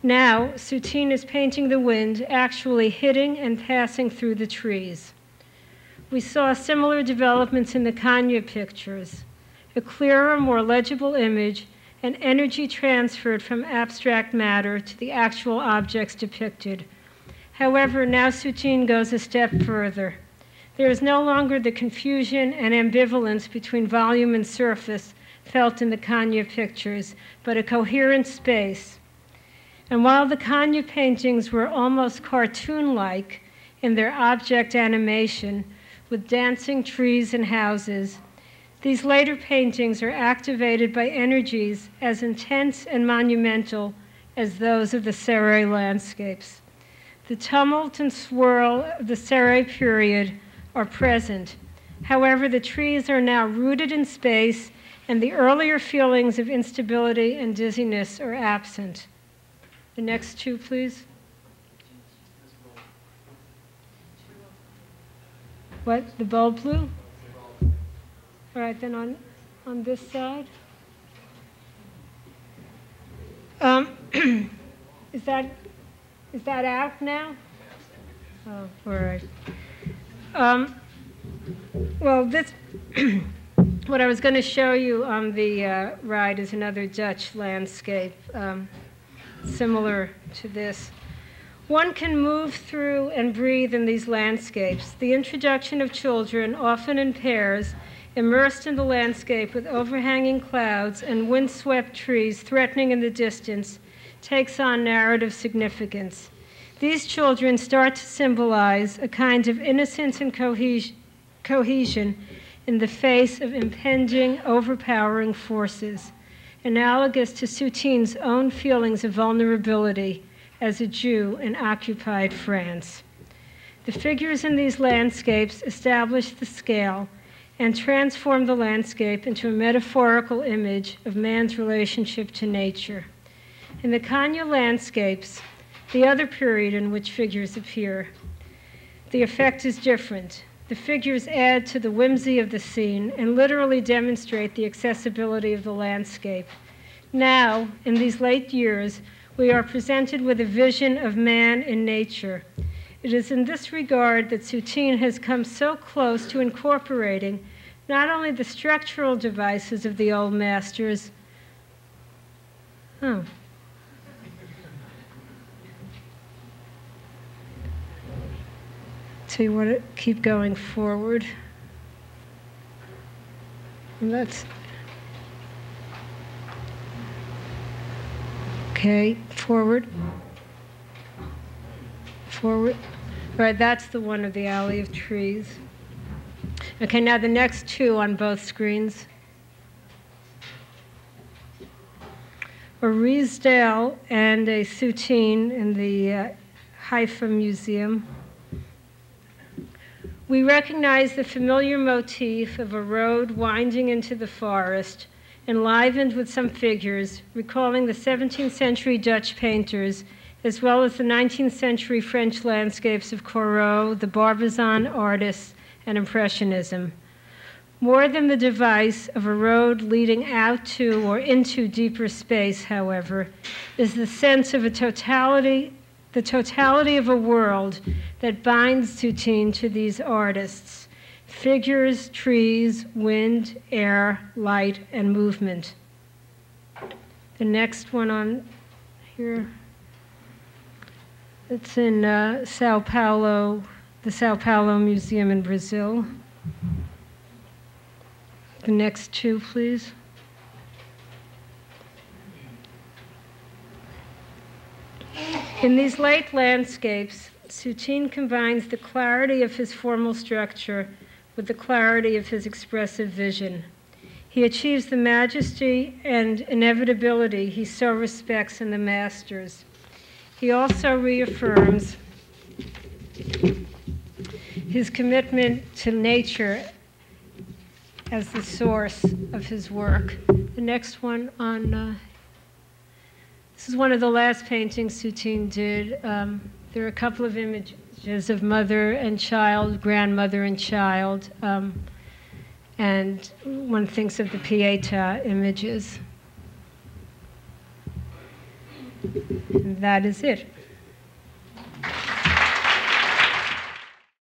A: Now, Soutine is painting the wind actually hitting and passing through the trees. We saw similar developments in the Kanye pictures, a clearer, more legible image, and energy transferred from abstract matter to the actual objects depicted. However, now Soutine goes a step further. There is no longer the confusion and ambivalence between volume and surface felt in the Kanye pictures, but a coherent space. And while the Kanye paintings were almost cartoon-like in their object animation, with dancing trees and houses, these later paintings are activated by energies as intense and monumental as those of the Serre landscapes. The tumult and swirl of the Serre period are present. However, the trees are now rooted in space, and the earlier feelings of instability and dizziness are absent. The next two, please. What, the bulb blue? All right, then on this side. Is that out now? Oh, all right. Well, this, what I was going to show you on the right is another Dutch landscape. similar to this. One can move through and breathe in these landscapes. The introduction of children, often in pairs, immersed in the landscape with overhanging clouds and windswept trees threatening in the distance, takes on narrative significance. These children start to symbolize a kind of innocence and cohesion in the face of impending, overpowering forces, analogous to Soutine's own feelings of vulnerability as a Jew in occupied France. The figures in these landscapes establish the scale and transform the landscape into a metaphorical image of man's relationship to nature. In the Kanye landscapes, the other period in which figures appear, the effect is different. The figures add to the whimsy of the scene and literally demonstrate the accessibility of the landscape. Now, in these late years, we are presented with a vision of man in nature. It is in this regard that Soutine has come so close to incorporating not only the structural devices of the old masters, So you want to keep going forward. And that's okay. Forward. Forward. All right, that's the one of the alley of trees. Okay, now the next two on both screens. A Riesdale and a Soutine in the Haifa Museum. We recognize the familiar motif of a road winding into the forest, enlivened with some figures, recalling the 17th century Dutch painters, as well as the 19th century French landscapes of Corot, the Barbizon artists, and Impressionism. More than the device of a road leading out to or into deeper space, however, is the sense of a totality, the totality of a world that binds Soutine to these artists: figures, trees, wind, air, light, and movement. The next one on here, it's in Sao Paulo, the Sao Paulo Museum in Brazil. The next two, please. In these late landscapes, Soutine combines the clarity of his formal structure with the clarity of his expressive vision. He achieves the majesty and inevitability he so respects in the masters. He also reaffirms his commitment to nature as the source of his work. The next one on, this is one of the last paintings Soutine did. There are a couple of images of mother and child, grandmother and child, and one thinks of the Pietà images. And that is it.